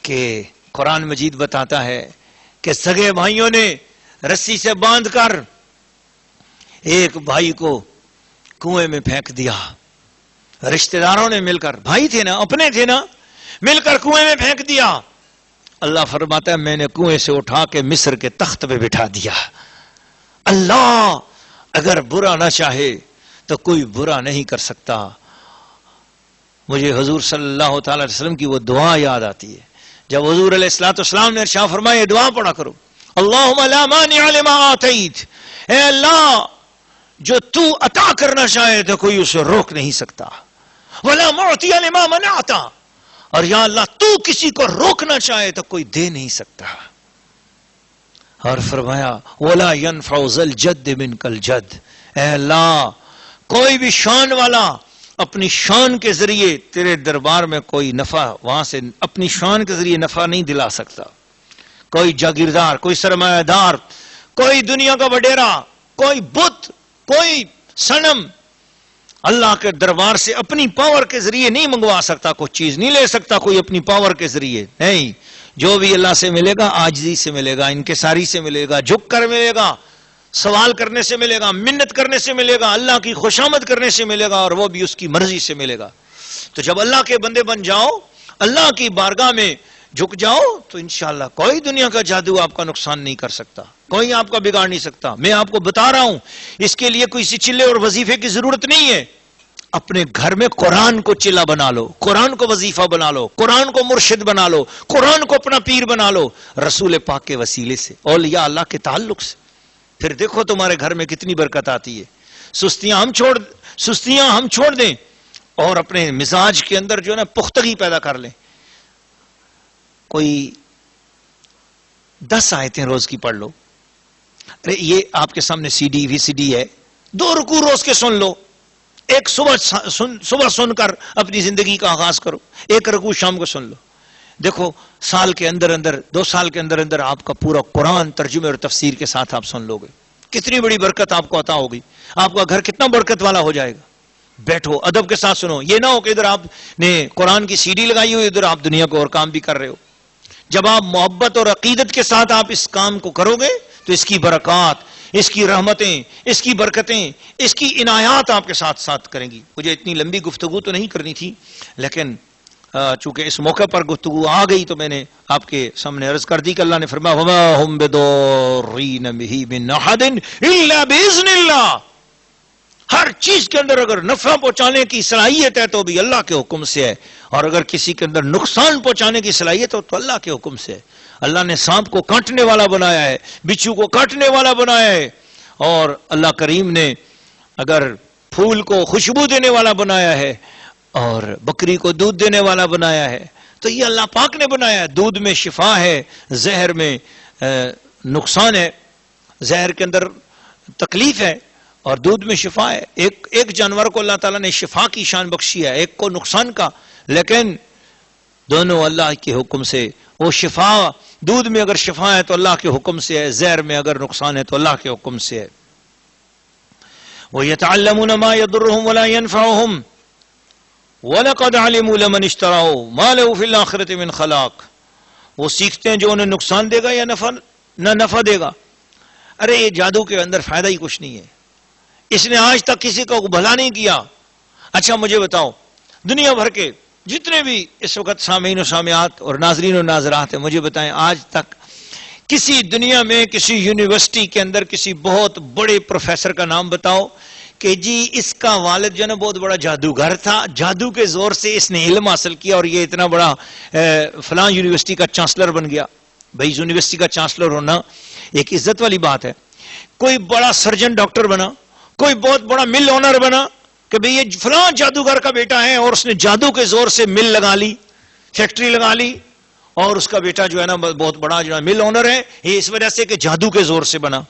کہ قرآن مجید بتاتا ہے کہ سگے بھائیوں نے رسی سے باندھ کر ایک بھائی کو کنویں میں پھینک دیا، رشتہ داروں نے مل کر، بھائی تھے نا، اپنے تھے نا، مل کر کنویں میں پھینک دیا۔ اللہ فرماتا ہے میں نے کنویں سے اٹھا کے مصر کے تخت پہ بٹھا دیا۔ اللہ اگر برا نہ چاہے تو کوئی برا نہیں کر سکتا. مجھے حضور صلی اللہ تعالی علیہ وسلم کی وہ دعا یاد آتی ہے جب حضور علیہ الصلوۃ والسلام نے ارشاد فرمایا دعا پڑھا کرو اللہم لا مانع لما آتیت، اے اللہ جو تو عطا کرنا چاہے تو کوئی اسے روک نہیں سکتا، ولا معطی لما منعت، اور یا اللہ تو کسی کو روکنا چاہے تو کوئی دے نہیں سکتا. اور فرمایا ولا ينفع ذا الجد منک الجد، اے اللہ کوئی بھی شان والا اپنی شان کے ذریعے تیرے دربار میں کوئی نفع وہاں سے اپنی شان کے ذریعے نفع نہیں دلا سکتا. کوئی جاگیردار، کوئی سرمایہ دار، کوئی دنیا کا وڈیرا، کوئی بت، کوئی صنم اللہ کے دربار سے اپنی پاور کے ذریعے نہیں منگوا سکتا، کوئی چیز نہیں لے سکتا کوئی اپنی پاور کے ذریعے نہیں. جو بھی اللہ سے ملے گا عاجزی سے ملے گا، انکساری سے ملے گا، جھک کر ملے گا، سوال کرنے سے ملے گا، منت کرنے سے ملے گا، اللہ کی خوشامد کرنے سے ملے گا، اور وہ بھی اس کی مرضی سے ملے گا. تو جب اللہ کے بندے بن جاؤ، اللہ کی بارگاہ میں جھک جاؤ، تو انشاءاللہ کوئی دنیا کا جادو آپ کا نقصان نہیں کر سکتا، کوئی آپ کا بگاڑ نہیں سکتا. میں آپ کو بتا رہا ہوں اس کے لیے کوئی چلے اور وظیفے کی ضرورت نہیں ہے. اپنے گھر میں قرآن کو چلا بنا لو، قرآن کو وظیفہ بنا لو، قرآن کو مرشد بنا لو، قرآن کو اپنا پیر بنا لو، رسول پاک کے وسیلے سے، اولیاء اللہ کے تعلق سے. پھر دیکھو تمہارے گھر میں کتنی برکت آتی ہے. سستیاں ہم چھوڑ دیں اور اپنے مزاج کے اندر جو ہے نا پختگی پیدا کر لیں. کوئی 10 آیتیں روز کی پڑھ لو. ارے یہ آپ کے سامنے سی ڈی وی سی ڈی ہے، 2 رکوع روز کے سن لو. ایک صبح سن کر اپنی زندگی کا آغاز کرو، 1 رکوع شام کو سن لو. دیکھو سال کے اندر 2 سال کے اندر آپ کا پورا قرآن ترجمے اور تفسیر کے ساتھ آپ سن لو گے. کتنی بڑی برکت آپ کو عطا ہوگی، آپ کا گھر کتنا برکت والا ہو جائے گا. بیٹھو ادب کے ساتھ سنو، یہ نہ ہو کہ ادھر آپ نے قرآن کی سی ڈی لگائی ہوئی، ادھر آپ دنیا کو اور کام بھی کر رہے ہو. جب آپ محبت اور عقیدت کے ساتھ آپ اس کام کو کرو گے تو اس کی برکات، اس کی رحمتیں، اس کی برکتیں، اس کی عنایات آپ کے ساتھ ساتھ کریں گی. مجھے اتنی لمبی گفتگو تو نہیں کرنی تھی، لیکن چونکہ اس موقع پر گفتگو آ گئی تو میں نے آپ کے سامنے عرض کر دی کہ اللہ نے فرمایا وَمَا هُمْ بِضَارِّينَ بِهِ مِنْ أَحَدٍ إِلَّا بِإِذْنِ اللَّهِ. ہر چیز کے اندر اگر نفع پہنچانے کی صلاحیت ہے تو بھی اللہ کے حکم سے ہے، اور اگر کسی کے اندر نقصان پہنچانے کی صلاحیت ہو تو اللہ کے حکم سے ہے. اللہ نے سانپ کو کاٹنے والا بنایا ہے، بچھو کو کاٹنے والا بنایا ہے، اور اللہ کریم نے اگر پھول کو خوشبو دینے والا بنایا ہے اور بکری کو دودھ دینے والا بنایا ہے. تو یہ اللہ پاک نے بنایا ہے. دودھ میں شفا ہے، زہر میں نقصان ہے، زہر کے اندر تکلیف ہے اور دودھ میں شفا ہے. ایک جانور کو اللہ تعالیٰ نے شفا کی شان بخشی ہے، ایک کو نقصان کا، لیکن دونوں اللہ کے حکم سے. وہ شفا دودھ میں اگر شفا ہے تو اللہ کے حکم سے ہے، زہر میں اگر نقصان ہے تو اللہ کے حکم سے ہے. وَيَتَعَلَّمُونَ مَا يَضُرُّهُمْ وَلَا يَنْفَعُهُمْ وَلَقَدْ عَلِمُوا لَمَنِ اشْتَرَاهُ مَا لَهُ فِي الْآخِرَةِ مِنْ خَلَاقٍ. وہ سیکھتے ہیں جو انہیں نقصان دے گا یا نفع دے گا. ارے یہ جادو کے اندر فائدہ ہی کچھ نہیں ہے، اس نے آج تک کسی کو بھلا نہیں کیا. اچھا مجھے بتاؤ، دنیا بھر کے جتنے بھی اس وقت سامعین و سامعات اور ناظرین و ناظرات ہیں، مجھے بتائیں آج تک کسی دنیا میں کسی یونیورسٹی کے اندر کسی بہت بڑے پروفیسر کا نام بتاؤ کہ جی اس کا والد جو ہے نا بہت بڑا جادوگر تھا، جادو کے زور سے اس نے علم حاصل کیا اور یہ اتنا بڑا فلاں یونیورسٹی کا چانسلر بن گیا. بھائی یونیورسٹی کا چانسلر ہونا ایک عزت والی بات ہے. کوئی بڑا سرجن ڈاکٹر بنا، کوئی بہت بڑا مل اونر بنا کہ بھئی یہ فلاں جادوگر کا بیٹا ہے اور اس نے جادو کے زور سے مل لگا لی، فیکٹری لگا لی، اور اس کا بیٹا جو ہے نا بہت بڑا جو ہے مل اونر ہے، یہ اس وجہ سے کہ جادو کے زور سے بنا.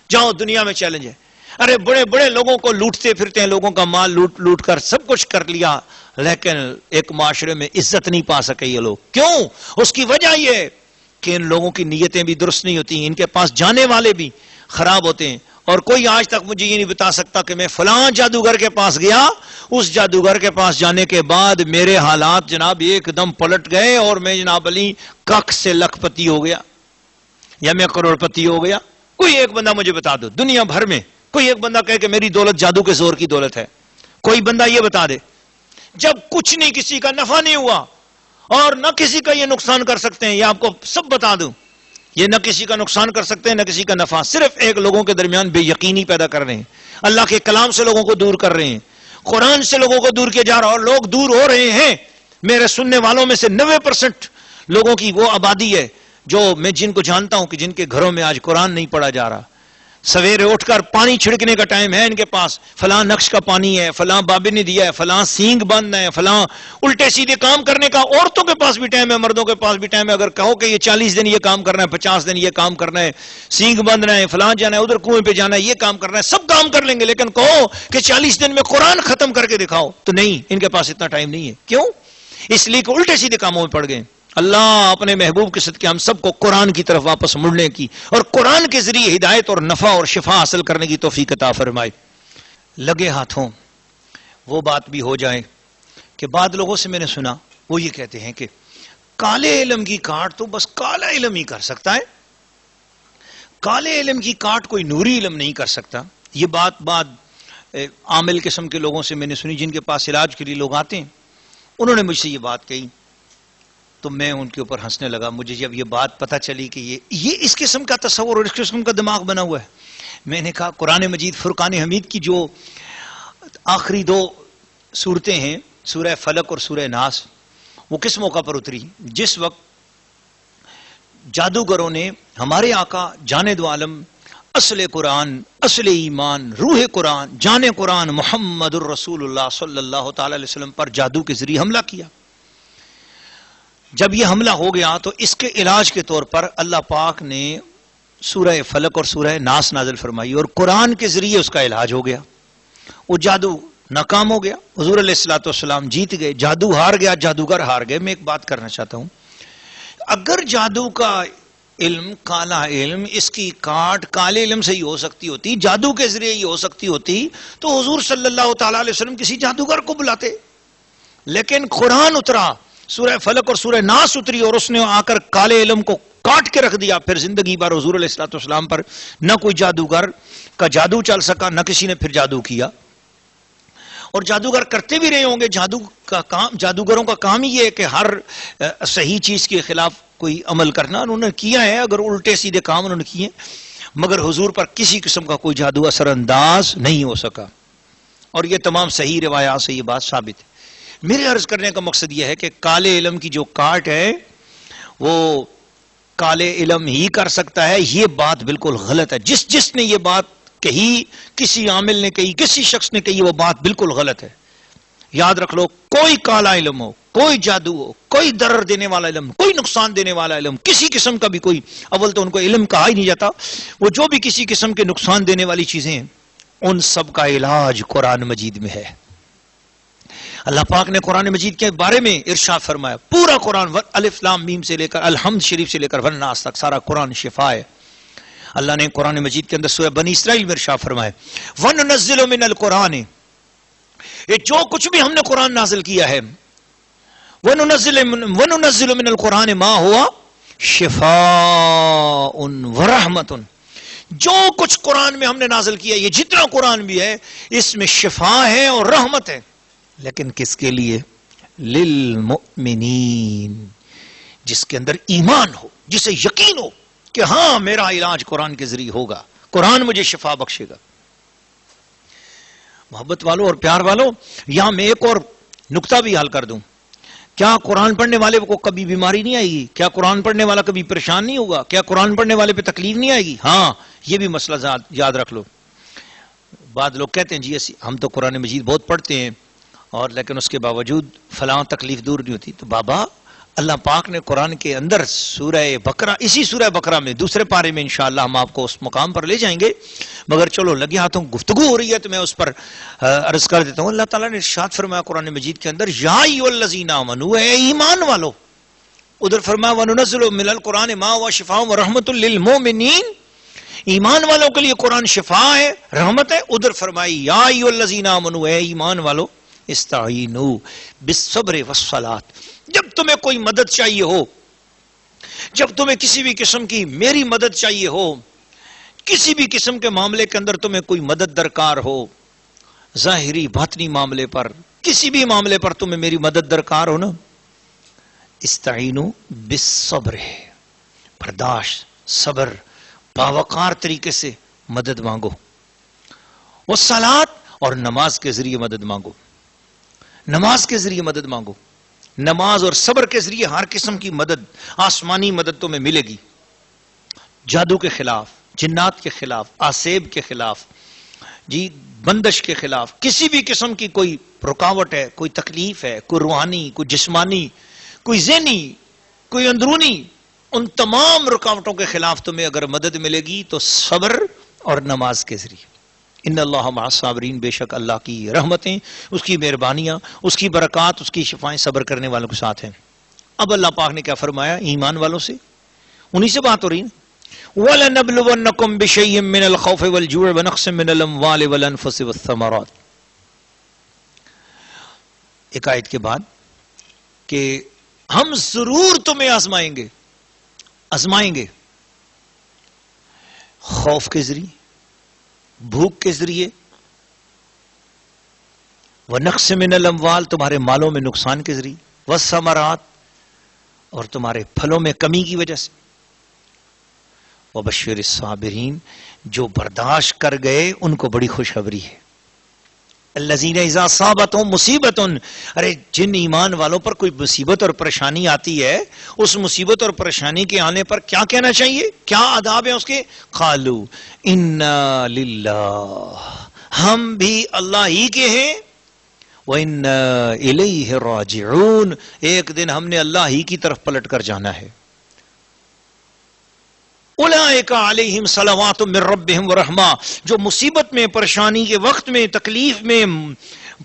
جاؤ دنیا میں چیلنج ہے. ارے بڑے بڑے لوگوں کو لوٹتے پھرتے ہیں، لوگوں کا مال لوٹ کر سب کچھ کر لیا، لیکن ایک معاشرے میں عزت نہیں پا سکے یہ لوگ. کیوں؟ اس کی وجہ یہ ہے کہ ان لوگوں کی نیتیں بھی درست نہیں ہوتی، ان کے پاس جانے والے بھی خراب ہوتے ہیں. اور کوئی آج تک مجھے یہ نہیں بتا سکتا کہ میں فلاں جادوگر کے پاس گیا، اس جادوگر کے پاس جانے کے بعد میرے حالات جناب ایک دم پلٹ گئے اور میں جناب علی کک سے لکھ پتی ہو گیا یا میں کروڑ پتی ہو گیا. کوئی ایک بندہ مجھے بتا دو دنیا بھر میں، کوئی ایک بندہ کہے کہ میری دولت جادو کے زور کی دولت ہے. کوئی بندہ یہ بتا دے. جب کچھ نہیں، کسی کا نفع نہیں ہوا اور نہ کسی کا یہ نقصان کر سکتے ہیں. یہ آپ کو سب بتا دوں، یہ نہ کسی کا نقصان کر سکتے ہیں نہ کسی کا نفع، صرف ایک لوگوں کے درمیان بے یقینی پیدا کر رہے ہیں، اللہ کے کلام سے لوگوں کو دور کر رہے ہیں، قرآن سے لوگوں کو دور کیا جا رہا، اور لوگ دور ہو رہے ہیں۔ میرے سننے والوں میں سے 90% لوگوں کی وہ آبادی ہے جو میں جن کو جانتا ہوں کہ جن کے گھروں میں آج قرآن نہیں پڑھا جا رہا۔ سویرے اٹھ کر پانی چھڑکنے کا ٹائم ہے ان کے پاس، فلاں نقش کا پانی ہے، فلاں بابے نے دیا ہے، فلاں سینگ بند ہے، فلاں الٹے سیدھے کام کرنے کا عورتوں کے پاس بھی ٹائم ہے، مردوں کے پاس بھی ٹائم ہے۔ اگر کہو کہ یہ 40 دن یہ کام کرنا ہے، 50 دن یہ کام کرنا ہے، سینگ بندنا ہے، فلاں جانا ہے، ادھر کنویں پہ جانا ہے، یہ کام کرنا ہے، سب کام کر لیں گے، لیکن کہو کہ 40 دن میں قرآن ختم کر کے دکھاؤ تو نہیں، ان کے پاس اتنا ٹائم نہیں ہے۔ کیوں؟ اس لیے کہ الٹے سیدھے کاموں میں پڑ گئے۔ اللہ اپنے محبوب کے صدقے ہم سب کو قرآن کی طرف واپس مڑنے کی اور قرآن کے ذریعے ہدایت اور نفع اور شفا حاصل کرنے کی توفیق عطا فرمائے۔ لگے ہاتھوں وہ بات بھی ہو جائے کہ بعض لوگوں سے میں نے سنا وہ یہ کہتے ہیں کہ کالے علم کی کاٹ تو بس کالا علم ہی کر سکتا ہے، کالے علم کی کاٹ کوئی نوری علم نہیں کر سکتا۔ یہ بات عامل قسم کے لوگوں سے میں نے سنی، جن کے پاس علاج کے لیے لوگ آتے ہیں، انہوں نے مجھ سے یہ بات کہی تو میں ان کے اوپر ہنسنے لگا۔ مجھے جب یہ بات پتہ چلی کہ یہ اس قسم کا تصور اور اس قسم کا دماغ بنا ہوا ہے، میں نے کہا قرآن مجید فرقان حمید کی جو آخری 2 سورتیں ہیں، سورہ فلق اور سورہ ناس، وہ کس موقع پر اتری؟ جس وقت جادوگروں نے ہمارے آقا جانے دو عالم اصل قرآن، اصل ایمان، روح قرآن، جان قرآن محمد الرسول اللہ صلی اللہ تعالی علیہ وسلم پر جادو کے ذریعے حملہ کیا۔ جب یہ حملہ ہو گیا تو اس کے علاج کے طور پر اللہ پاک نے سورہ فلق اور سورہ ناس نازل فرمائی اور قرآن کے ذریعے اس کا علاج ہو گیا۔ وہ جادو ناکام ہو گیا، حضور علیہ الصلوۃ والسلام جیت گئے، جادو ہار گیا، جادوگر ہار گئے۔ میں ایک بات کرنا چاہتا ہوں، اگر جادو کا علم کالا علم، اس کی کاٹ کالے علم سے ہی ہو سکتی ہوتی، جادو کے ذریعے ہی ہو سکتی ہوتی، تو حضور صلی اللہ تعالی علیہ وسلم کسی جادوگر کو بلاتے۔ لیکن قرآن اترا، سورہ فلق اور سورہ ناس اتری اور اس نے آ کر کالے علم کو کاٹ کے رکھ دیا۔ پھر زندگی بھر حضور علیہ الصلوۃ والسلام پر نہ کوئی جادوگر کا جادو چل سکا، نہ کسی نے پھر جادو کیا۔ اور جادوگر کرتے بھی رہے ہوں گے، جادوگروں کا کام ہی ہے کہ ہر صحیح چیز کے خلاف کوئی عمل کرنا، انہوں نے کیا ہے، اگر الٹے سیدھے کام انہوں نے کیے، مگر حضور پر کسی قسم کا کوئی جادو اثر انداز نہیں ہو سکا۔ اور یہ تمام صحیح روایات سے یہ بات ثابت ہے۔ میرے عرض کرنے کا مقصد یہ ہے کہ کالے علم کی جو کاٹ ہے وہ کالے علم ہی کر سکتا ہے، یہ بات بالکل غلط ہے۔ جس نے یہ بات کہی، کسی عامل نے کہی، کسی شخص نے کہی، وہ بات بالکل غلط ہے۔ یاد رکھ لو، کوئی کالا علم ہو، کوئی جادو ہو، کوئی ضرر دینے والا علم، کوئی نقصان دینے والا علم، کسی قسم کا بھی کوئی، اول تو ان کو علم کہا ہی نہیں جاتا، وہ جو بھی کسی قسم کے نقصان دینے والی چیزیں ہیں، ان سب کا علاج قرآن مجید میں ہے۔ اللہ پاک نے قرآن مجید کے بارے میں ارشاد فرمایا، پورا قرآن الف لام میم سے لے کر الحمد شریف سے لے کر والناس تک سارا قرآن شفا ہے۔ اللہ نے قرآن مجید کے اندر سورہ بنی اسرائیل میں ارشاد فرمایا، وَنُنَزِّلُ مِنَ الْقُرْآنِ، یہ جو کچھ بھی ہم نے قرآن نازل کیا ہے، وَنُنَزِّلُ مِنَ الْقُرْآنِ مَا هُوَ شِفَاءٌ وَرَحْمَةٌ، جو کچھ قرآن میں ہم نے نازل کیا، یہ جتنا قرآن بھی ہے، اس میں شفا ہے اور رحمت ہے، لیکن کس کے لیے؟ للمؤمنین، جس کے اندر ایمان ہو، جسے یقین ہو کہ ہاں میرا علاج قرآن کے ذریعے ہوگا، قرآن مجھے شفا بخشے گا۔ محبت والوں اور پیار والوں، یہاں میں ایک اور نقطہ بھی حل کر دوں، کیا قرآن پڑھنے والے کو کبھی بیماری نہیں آئے گی؟ کیا قرآن پڑھنے والا کبھی پریشان نہیں ہوگا؟ کیا قرآن پڑھنے والے پہ تکلیف نہیں آئے گی؟ ہاں، یہ بھی مسئلہ یاد رکھ لو۔ بعض لوگ کہتے ہیں جی ہم تو قرآن مجید بہت پڑھتے ہیں اور لیکن اس کے باوجود فلاں تکلیف دور نہیں ہوتی۔ تو بابا، اللہ پاک نے قرآن کے اندر سورہ بقرہ، اسی سورہ بقرہ میں دوسرے پارے میں انشاءاللہ ہم آپ کو اس مقام پر لے جائیں گے، مگر چلو لگے ہاتھوں گفتگو ہو رہی ہے تو میں اس پر عرض کر دیتا ہوں۔ اللہ تعالیٰ نے ارشاد فرمایا قرآن مجید کے اندر، یا ایھا الذین آمنوا، اے ایمان والو، ادھر فرمایا وَنُنَزِّلُ مِنَ الْقُرْآنِ مَا هُوَ شِفَاءٌ وَرَحْمَةٌ لِّلْمُؤْمِنِينَ، ایمان والوں کے لیے قرآن شفا ہے، رحمت ہے۔ ادھر فرمائی یا ایھا الذین آمنوا، اے ایمان والو، استعینوا بالصبر والصلاۃ، جب تمہیں کوئی مدد چاہیے ہو، جب تمہیں کسی بھی قسم کی میری مدد چاہیے ہو، کسی بھی قسم کے معاملے کے اندر تمہیں کوئی مدد درکار ہو، ظاہری باطنی معاملے پر، کسی بھی معاملے پر تمہیں میری مدد درکار ہو نا، استعینوا بالصبر، برداشت، صبر، باوقار طریقے سے مدد مانگو. والصلاۃ، اور نماز کے ذریعے مدد مانگو. نماز کے ذریعے مدد مانگو. نماز اور صبر کے ذریعے ہر قسم کی مدد، آسمانی مدد تمہیں ملے گی. جادو کے خلاف، جنات کے خلاف، آسیب کے خلاف، جی بندش کے خلاف، کسی بھی قسم کی کوئی رکاوٹ ہے، کوئی تکلیف ہے، کوئی روحانی، کوئی جسمانی، کوئی ذہنی، کوئی اندرونی، ان تمام رکاوٹوں کے خلاف تمہیں اگر مدد ملے گی تو صبر اور نماز کے ذریعے. ان اللہ مع الصابرین، بے شک اللہ کی رحمتیں، اس کی مہربانیاں، اس کی برکات، اس کی شفائیں صبر کرنے والوں کے ساتھ ہیں. اب اللہ پاک نے کیا فرمایا ایمان والوں سے؟ انہی سے بات ہو رہی نا. وَلَنَبْلُوَنَّكُمْ بِشَيْءٍ مِّنَ الْخَوْفِ وَالْجُوعِ وَنَقْصٍ مِّنَ الْأَمْوَالِ وَالْأَنفُسِ وَالثَّمَرَاتِ. ایک آیت کے بعد کہ ہم ضرور تمہیں آزمائیں گے، خوف کے ذریعے، بھوک کے ذریعے، وَنَقْصٍ مِّنَ الْأَمْوَالِ، تمہارے مالوں میں نقصان کے ذریعے، وَالثَّمَرَاتِ، اور تمہارے پھلوں میں کمی کی وجہ سے. وَبَشِّرِ الصَّابِرِينَ، جو برداشت کر گئے ان کو بڑی خوشخبری ہے. الَّذِينَ إِذَا أَصَابَتْهُمْ مُصِيبَةٌ، ارے جن ایمان والوں پر کوئی مصیبت اور پریشانی آتی ہے، اس مصیبت اور پریشانی کے آنے پر کیا کہنا چاہیے؟ کیا آداب ہیں اس کے؟ قَالُوا إِنَّا لِلَّهِ، ہم بھی اللہ ہی کے ہیں، وَإِنَّا إِلَيْهِ رَاجِعُونَ، ایک دن ہم نے اللہ ہی کی طرف پلٹ کر جانا ہے. اولئک علیہم صلوات من ربہم ورحمہ، جو مصیبت میں، پریشانی کے وقت میں، تکلیف میں،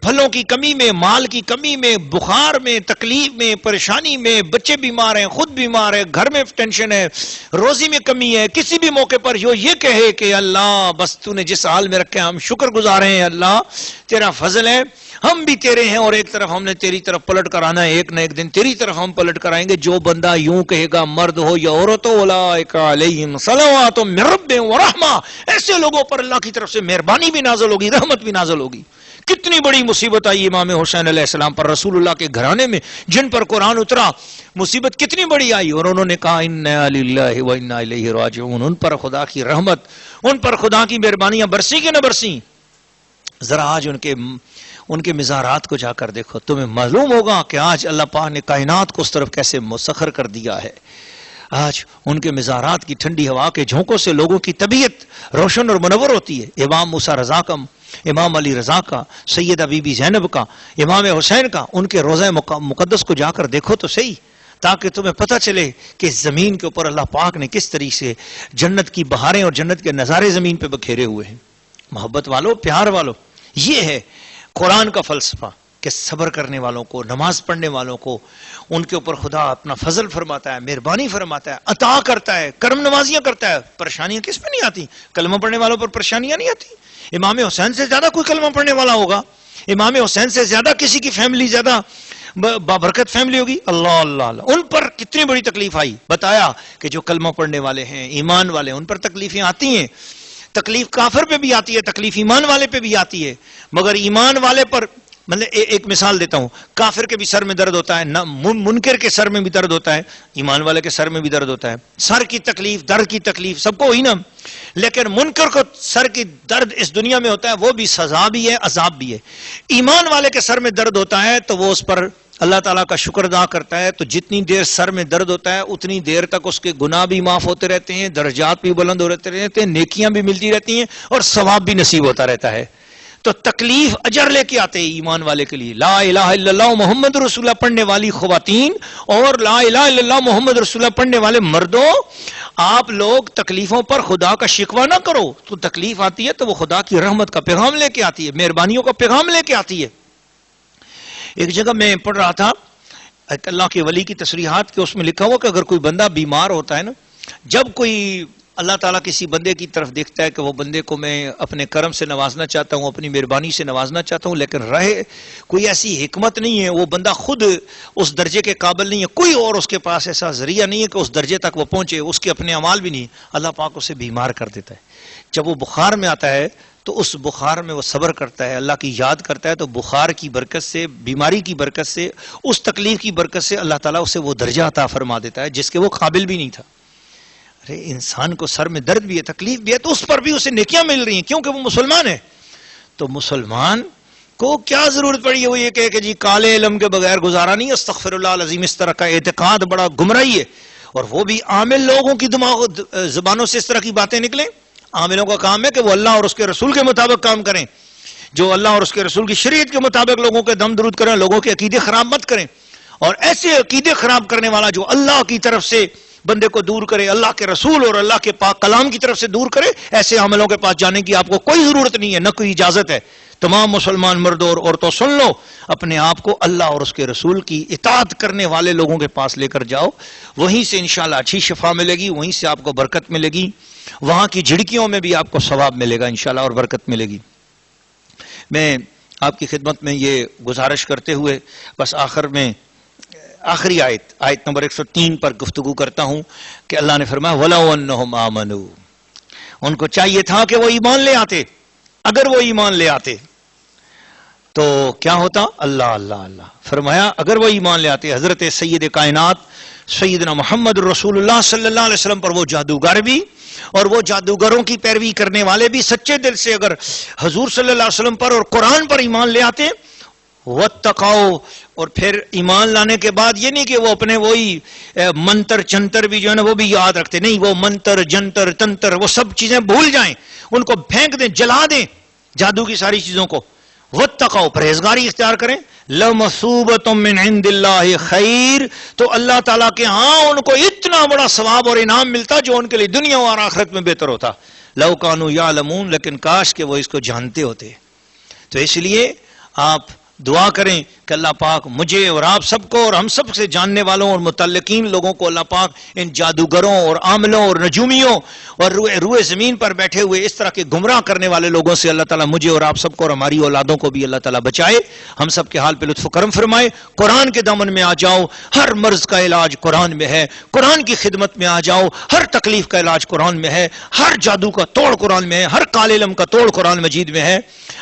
پھلوں کی کمی میں، مال کی کمی میں، بخار میں، تکلیف میں، پریشانی میں، بچے بیمار ہیں، خود بیمار ہے، گھر میں ٹینشن ہے، روزی میں کمی ہے، کسی بھی موقع پر جو یہ کہے کہ اللہ بس تو نے جس حال میں رکھے ہم شکر گزار ہیں، اللہ تیرا فضل ہے، ہم بھی تیرے ہیں، اور ایک طرف ہم نے تیری طرف پلٹ کر آنا ہے، ایک نہ ایک دن تیری طرف ہم پلٹ کر آئیں گے. جو بندہ یوں کہے گا، مرد ہو یا عورت ہو، اولئک علیہم صلوات من ربہم ورحمہ، ایسے لوگوں پر اللہ کی طرف سے مہربانی بھی نازل ہوگی، رحمت بھی نازل ہوگی. کتنی بڑی مصیبت آئی امام حسین علیہ السلام پر، رسول اللہ کے گھرانے میں جن پر قرآن اترا، مصیبت کتنی بڑی آئی، اور انہوں نے کہا انا للہ و انا الیہ راجعون. ان پر خدا کی رحمت، ان پر خدا کی مہربانیاں برسی کہ نہ برسی. ذرا آج ان کے مزارات کو جا کر دیکھو، تمہیں معلوم ہوگا کہ آج اللہ پاک نے کائنات کو اس طرف کیسے مسخر کر دیا ہے. آج ان کے مزارات کی ٹھنڈی ہوا کے جھونکوں سے لوگوں کی طبیعت روشن اور منور ہوتی ہے. امام موسیٰ رضا کا، امام علی رضا کا، سیدہ بی بی زینب کا، امام حسین کا، ان کے روضہ مقدس کو جا کر دیکھو تو صحیح، تاکہ تمہیں پتہ چلے کہ زمین کے اوپر اللہ پاک نے کس طریقے سے جنت کی بہاریں اور جنت کے نظارے زمین پہ بکھیرے ہوئے ہیں. محبت والو، پیار والو، یہ ہے قرآن کا فلسفہ کہ صبر کرنے والوں کو، نماز پڑھنے والوں کو، ان کے اوپر خدا اپنا فضل فرماتا ہے، مہربانی فرماتا ہے، عطا کرتا ہے، کرم نوازیاں کرتا ہے. پریشانیاں کس پہ نہیں آتی؟ کلمہ پڑھنے والوں پر پریشانیاں نہیں آتی. امام حسین سے زیادہ کوئی کلمہ پڑھنے والا ہوگا؟ امام حسین سے زیادہ کسی کی فیملی زیادہ بابرکت فیملی ہوگی؟ اللہ اللہ اللہ. ان پر کتنی بڑی تکلیف آئی، بتایا کہ جو کلمہ پڑھنے والے ہیں، ایمان والے، ان پر تکلیفیں آتی ہیں. تکلیف کافر پہ بھی آتی ہے، تکلیف ایمان والے پہ بھی آتی ہے، مگر ایمان والے پر، مطلب ایک مثال دیتا ہوں، کافر کے بھی سر میں درد ہوتا ہے، منکر کے سر میں بھی درد ہوتا ہے، ایمان والے کے سر میں بھی درد ہوتا ہے. سر کی تکلیف، درد کی تکلیف سب کو ہوئی نا، لیکن منکر کو سر کی درد اس دنیا میں ہوتا ہے، وہ بھی سزا بھی ہے، عذاب بھی ہے. ایمان والے کے سر میں درد ہوتا ہے تو وہ اس پر اللہ تعالیٰ کا شکر ادا کرتا ہے، تو جتنی دیر سر میں درد ہوتا ہے اتنی دیر تک اس کے گناہ بھی معاف ہوتے رہتے ہیں، درجات بھی بلند ہوتے رہتے ہیں، نیکیاں بھی ملتی رہتی ہیں، اور ثواب بھی نصیب ہوتا رہتا ہے. تو تکلیف اجر لے کے آتے ہیں ایمان والے کے لیے. لا الہ الا اللہ محمد رسول اللہ پڑھنے والی خواتین اور لا الہ الا اللہ محمد رسول اللہ پڑھنے والے مردوں، آپ لوگ تکلیفوں پر خدا کا شکوہ نہ کرو. تو تکلیف آتی ہے تو وہ خدا کی رحمت کا پیغام لے کے آتی ہے، مہربانیوں کا پیغام لے کے آتی ہے. ایک جگہ میں پڑھ رہا تھا ایک اللہ کے ولی کی تصریحات کے، اس میں لکھا ہوا کہ اگر کوئی بندہ بیمار ہوتا ہے نا، جب کوئی اللہ تعالیٰ کسی بندے کی طرف دیکھتا ہے کہ وہ بندے کو میں اپنے کرم سے نوازنا چاہتا ہوں، اپنی مہربانی سے نوازنا چاہتا ہوں، لیکن رہے کوئی ایسی حکمت نہیں ہے، وہ بندہ خود اس درجے کے قابل نہیں ہے، کوئی اور اس کے پاس ایسا ذریعہ نہیں ہے کہ اس درجے تک وہ پہنچے، اس کے اپنے اعمال بھی نہیں، اللہ پاک اسے بیمار کر دیتا ہے. جب وہ بخار میں آتا ہے تو اس بخار میں وہ صبر کرتا ہے، اللہ کی یاد کرتا ہے، تو بخار کی برکت سے، بیماری کی برکت سے، اس تکلیف کی برکت سے اللہ تعالیٰ اسے وہ درجہ عطا فرما دیتا ہے جس کے وہ قابل بھی نہیں تھا. ارے انسان کو سر میں درد بھی ہے، تکلیف بھی ہے، تو اس پر بھی اسے نیکیاں مل رہی ہیں کیونکہ وہ مسلمان ہے. تو مسلمان کو کیا ضرورت پڑی ہے وہ یہ کہے کہ جی کالے علم کے بغیر گزارا نہیں. استغفر اللہ العظیم، اس طرح کا اعتقاد بڑا گمراہی ہے. اور وہ بھی عامل لوگوں کی زبانوں سے اس طرح کی باتیں نکلیں. عاملوں کا کام ہے کہ وہ اللہ اور اس کے رسول کے مطابق کام کریں، جو اللہ اور اس کے رسول کی شریعت کے مطابق لوگوں کے دم درود کریں، لوگوں کے عقیدے خراب مت کریں. اور ایسے عقیدے خراب کرنے والا جو اللہ کی طرف سے بندے کو دور کرے، اللہ کے رسول اور اللہ کے پاک کلام کی طرف سے دور کرے، ایسے عملوں کے پاس جانے کی آپ کو کوئی ضرورت نہیں ہے، نہ کوئی اجازت ہے. تمام مسلمان مردوں اور عورتوں سن لو، اپنے آپ کو اللہ اور اس کے رسول کی اطاعت کرنے والے لوگوں کے پاس لے کر جاؤ. وہیں سے انشاءاللہ اچھی شفا ملے گی، وہیں سے آپ کو برکت ملے گی، وہاں کی جھڑکیوں میں بھی آپ کو ثواب ملے گا انشاءاللہ اور برکت ملے گی. میں آپ کی خدمت میں یہ گزارش کرتے ہوئے بس آخر میں آخری آیت نمبر 103 پر گفتگو کرتا ہوں کہ اللہ نے فرمایا وَلَوْ أَنَّهُمْ آمَنُوا، ان کو چاہیے تھا کہ وہ ایمان لے آتے. اگر وہ ایمان لے آتے تو کیا ہوتا؟ اللہ اللہ اللہ فرمایا اگر وہ ایمان لے آتے. حضرت سید کائنات سیدنا محمد رسول اللہ صلی اللہ علیہ وسلم پر وہ جادوگر بھی اور وہ جادوگروں کی پیروی کرنے والے بھی سچے دل سے اگر حضور صلی اللہ علیہ وسلم پر اور قرآن پر ایمان لے آتے، واتقوا، اور پھر ایمان لانے کے بعد یہ نہیں کہ وہ اپنے وہی منتر چنتر بھی جو ہے نا وہ بھی یاد رکھتے، نہیں، وہ منتر جنتر تنتر وہ سب چیزیں بھول جائیں، ان کو پھینک دیں، جلا دیں جادو کی ساری چیزوں کو. واتقوا، پرہیزگاری اختیار کریں. لَمَثُوبَةٌ مِّنْ عِنْدِ اللَّهِ خَيْرٌ، تو اللہ تعالیٰ کے ہاں ان کو اتنا بڑا ثواب اور انعام ملتا جو ان کے لیے دنیا اور آخرت میں بہتر ہوتا. لَوْ كَانُوا يَعْلَمُونَ، لیکن کاش کہ وہ اس کو جانتے ہوتے. تو اس لیے آپ دعا کریں کہ اللہ پاک مجھے اور آپ سب کو اور ہم سب سے جاننے والوں اور متعلقین لوگوں کو اللہ پاک ان جادوگروں اور عاملوں اور نجومیوں اور روئے زمین پر بیٹھے ہوئے اس طرح کے گمراہ کرنے والے لوگوں سے اللہ تعالیٰ مجھے اور آپ سب کو اور ہماری اولادوں کو بھی اللہ تعالیٰ بچائے. ہم سب کے حال پہ لطف و کرم فرمائے. قرآن کے دامن میں آ جاؤ، ہر مرض کا علاج قرآن میں ہے. قرآن کی خدمت میں آ جاؤ، ہر تکلیف کا علاج قرآن میں ہے. ہر جادو کا توڑ قرآن میں ہے، ہر کالے علم کا توڑ قرآن مجید میں ہے.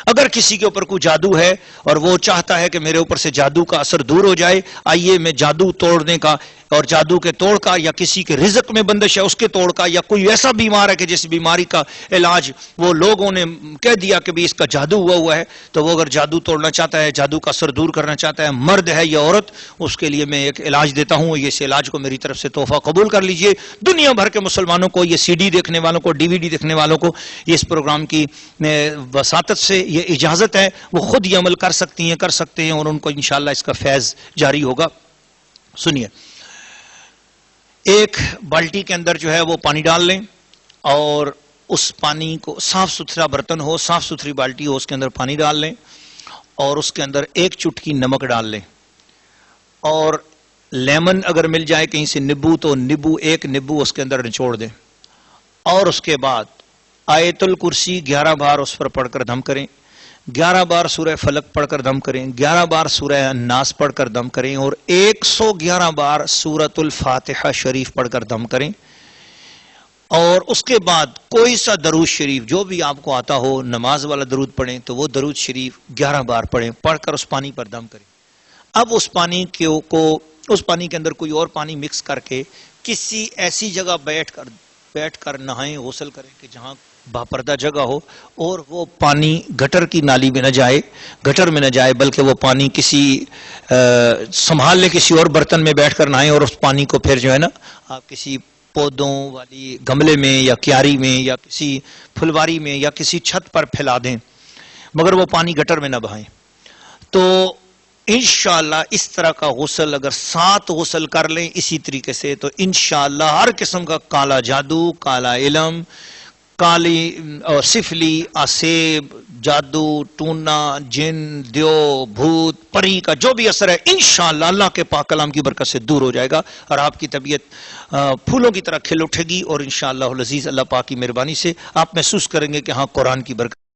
اگر کسی کے اوپر کوئی جادو ہے اور وہ چاہتا ہے کہ میرے اوپر سے جادو کا اثر دور ہو جائے، آئیے میں جادو توڑنے کا اور جادو کے توڑ کا، یا کسی کے رزق میں بندش ہے اس کے توڑ کا، یا کوئی ایسا بیمار ہے کہ جس بیماری کا علاج وہ لوگوں نے کہہ دیا کہ بھی اس کا جادو ہوا ہے، تو وہ اگر جادو توڑنا چاہتا ہے، جادو کا اثر دور کرنا چاہتا ہے، مرد ہے یا عورت، اس کے لیے میں ایک علاج دیتا ہوں. اس علاج کو میری طرف سے تحفہ قبول کر لیجئے. دنیا بھر کے مسلمانوں کو، یہ CD دیکھنے والوں کو، DVD دیکھنے والوں کو اس پروگرام کی وساطت سے یہ اجازت ہے، وہ خود یہ عمل کر سکتی ہیں، کر سکتے ہیں، اور ان کو انشاءاللہ اس کا فیض جاری ہوگا. سنیے، ایک بالٹی کے اندر جو ہے وہ پانی ڈال لیں، اور اس پانی کو صاف ستھرا برتن ہو، صاف ستھری بالٹی ہو، اس کے اندر پانی ڈال لیں، اور اس کے اندر ایک چٹکی نمک ڈال لیں، اور لیمن اگر مل جائے کہیں سے نیبو تو نیبو، ایک نیبو اس کے اندر نچوڑ دیں، اور اس کے بعد آیت الکرسی 11 بار اس پر پڑھ کر دم کریں، 11 بار سورہ فلق پڑھ کر دم کریں، 11 بار سورہ الناس پڑھ کر دم کریں، اور 111 بار سورۃ الفاتحہ شریف پڑھ کر دم کریں. اور اس کے بعد کوئی سا درود شریف جو بھی آپ کو آتا ہو، نماز والا درود پڑھیں تو وہ درود شریف 11 بار پڑھیں، پڑھ کر اس پانی پر دم کریں. اب اس پانی اس پانی کے اندر کوئی اور پانی مکس کر کے کسی ایسی جگہ بیٹھ کر نہائیں، غسل کریں کہ جہاں باپردہ جگہ ہو، اور وہ پانی گٹر کی نالی میں نہ جائے، گٹر میں نہ جائے، بلکہ وہ پانی کسی سنبھال لے، کسی اور برتن میں بیٹھ کر نہائیں، اور اس پانی کو پھر جو ہے نا آپ کسی پودوں والی گملے میں یا کیاری میں یا کسی پھلواری میں یا کسی چھت پر پھیلا دیں، مگر وہ پانی گٹر میں نہ بہائیں. تو انشاءاللہ اس طرح کا غسل اگر 7 غسل کر لیں اسی طریقے سے، تو انشاءاللہ ہر قسم کا کالا جادو، کالا علم، کالی اور سفلی، آسیب، جادو ٹونا، جن، دیو، بھوت، پری کا جو بھی اثر ہے انشاءاللہ اللہ کے پاک کلام کی برکت سے دور ہو جائے گا، اور آپ کی طبیعت پھولوں کی طرح کھل اٹھے گی، اور انشاءاللہ العزیز اللہ پاک کی مہربانی سے آپ محسوس کریں گے کہ ہاں قرآن کی برکت